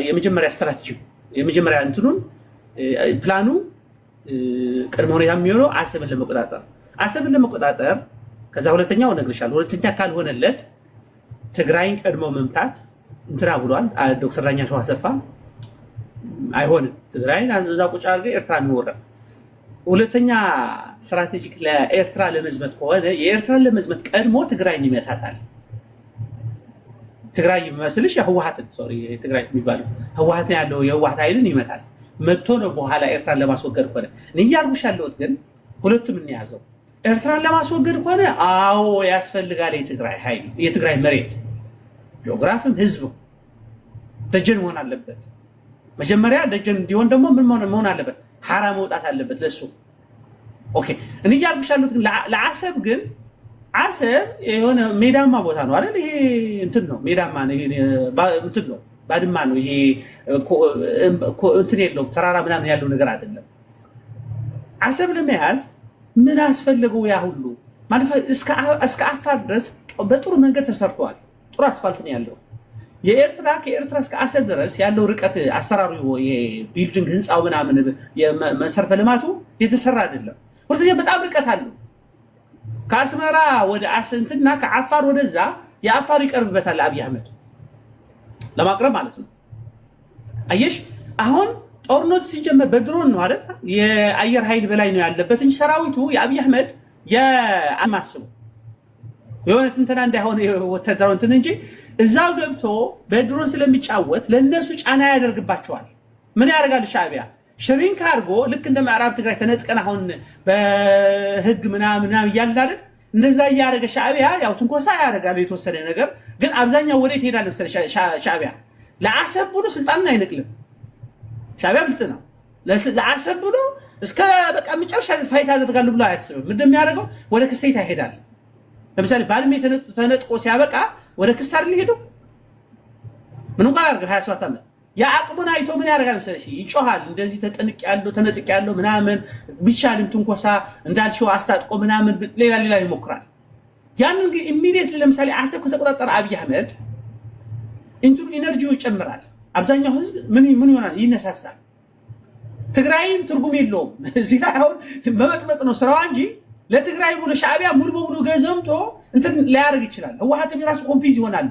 የመጀመሪያ ስትራቴጂ የመጀመሪያ እንትኑን ፕላኑ ቅድመ ሁኔታ የሚሆነው አሰብን ለመቆጣጠር ከዛ ሁለተኛው እነግርሻለሁ። ሁለተኛ ካልሆነለት ትግራይን ቀድሞ መምታት እንትና ብሏል ዶክተር ዳኛቸው አሰፋ። አይሆንም፣ ትግራይን እዛ ቁጭ አድርገህ ኤርትራ እንወራ። ሁለተኛ ስትራቴጂክ ለኤርትራ ለመዝመት ከሆነ የኤርትራን ለመዝመት ቀድሞ ትግራይን ይመታታል። ትግራይ የሚመስልሽ የህወሓትን ትግራይ የሚባለው ህወሓትን ያለው የህወሓት ኃይልን ይመታል። መጥቶ ነው በኋላ ኤርትራን ለማስወገድ ከሆነ እኔ እያልኩሽ ያለሁት ግን ሁለቱም እንያዘው። ኤርትራን ለማስወገድ ከሆነ አዎ ያስፈልጋል የትግራይ ኃይል፣ የትግራይ መሬት፣ ጂኦግራፊም ህዝቡ ደጀን መሆን አለበት። መጀመሪያ ደጀን እንዲሆን ደግሞ ምን መሆን አለበት? ሐራ መውጣት አለበት ለሱ። ኦኬ እኔ እያልኩሽ ያለሁት ግን ለአሰብ ግን አሰብ የሆነ ሜዳማ ቦታ ነው አይደል? ይሄ እንትን ነው ሜዳማ ነው፣ እንትን ነው ባድማ ነው። ይሄ እንትን የለውም ተራራ ምናምን ያለው ነገር አይደለም። አሰብ ለመያዝ ምን አስፈልገው? ያ ሁሉ ማለት እስከ አፋር ድረስ በጥሩ መንገድ ተሰርቷል። ጥሩ አስፋልት ነው ያለው። ከኤርትራ እስከ አሰብ ድረስ ያለው ርቀት አሰራሩ የቢልዲንግ ህንፃው ምናምን የመሰረተ ልማቱ የተሰራ አይደለም። ሁለተኛ በጣም ርቀት አለው። ከአስመራ ወደ አሰንትና ከአፋር ወደዛ የአፋር ይቀርብበታል አብይ አህመድ ለማቅረብ ማለት ነው። አየሽ አሁን ጦርነቱ ሲጀመር በድሮን ነው አይደል? የአየር ኃይል በላይ ነው ያለበት እንጂ ሰራዊቱ የአብይ አህመድ የአማስቡ የሆነ እንትና እንዳይሆን ወታደራው እንትን እንጂ እዛው ገብቶ በድሮን ስለሚጫወት ለነሱ ጫና ያደርግባቸዋል። ምን ያደርጋል ሻዕቢያ? ሽሪንክ አድርጎ ልክ እንደ ምዕራብ ትግራይ ተነጥቀን አሁን በህግ ምናምን እያልን አይደል? እንደዛ እያደረገ ሻዕቢያ ያው ትንኮሳ ያደርጋል የተወሰነ ነገር። ግን አብዛኛው ወዴት ይሄዳል መሰለሽ? ሻዕቢያ ለአሰብ ብሎ ስልጣንን አይነቅልም። ሻዕቢያ ብልጥ ነው። ለአሰብ ብሎ እስከ በቃ መጨረሻ ፋይት አደርጋለሁ ብሎ አያስብም። ምንድን የሚያደርገው ወደ ክስቴታ ይሄዳል። ለምሳሌ ባድሜ ተነጥቆ ሲያበቃ ወደ ክስ አይደል ሄደው ምንም ቃል አድርገው 27 ዓመት ያ አቅሙን አይቶ ምን ያደርጋል መሰለሽ? ይጮሃል። እንደዚህ ተነጥቅ ያለው ምናምን ቢቻልም ትንኮሳ እንዳልሽው አስታጥቆ ምናምን ሌላ ይሞክራል። ያንን ግን ኢሚዲየትሊ ለምሳሌ አሰብ ከተቆጣጠረ አብይ አህመድ ኢነርጂው ይጨምራል። አብዛኛው ህዝብ ምን ይሆናል? ይነሳሳል። ትግራይም ትርጉም የለውም። እዚህ ላይ አሁን በመጥመጥ ነው ስራዋ እንጂ ለትግራይ ሙሉ ሻዕቢያ ሙሉ በሙሉ ገዘምቶ እንትን ሊያደርግ ይችላል። ህወሓትም የራሱ ኮንፊዝ ይሆናል።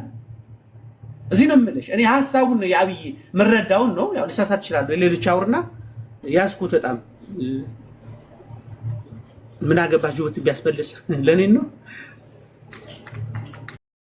እዚህ ነው የምልሽ እኔ ሀሳቡን የአብይ መረዳውን ነው። ያው ሊሳሳት ይችላል። ሌሎች አውርና ያስኩት በጣም ምን አገባህ ጅቡቲ ቢያስፈልስ ለኔ ነው።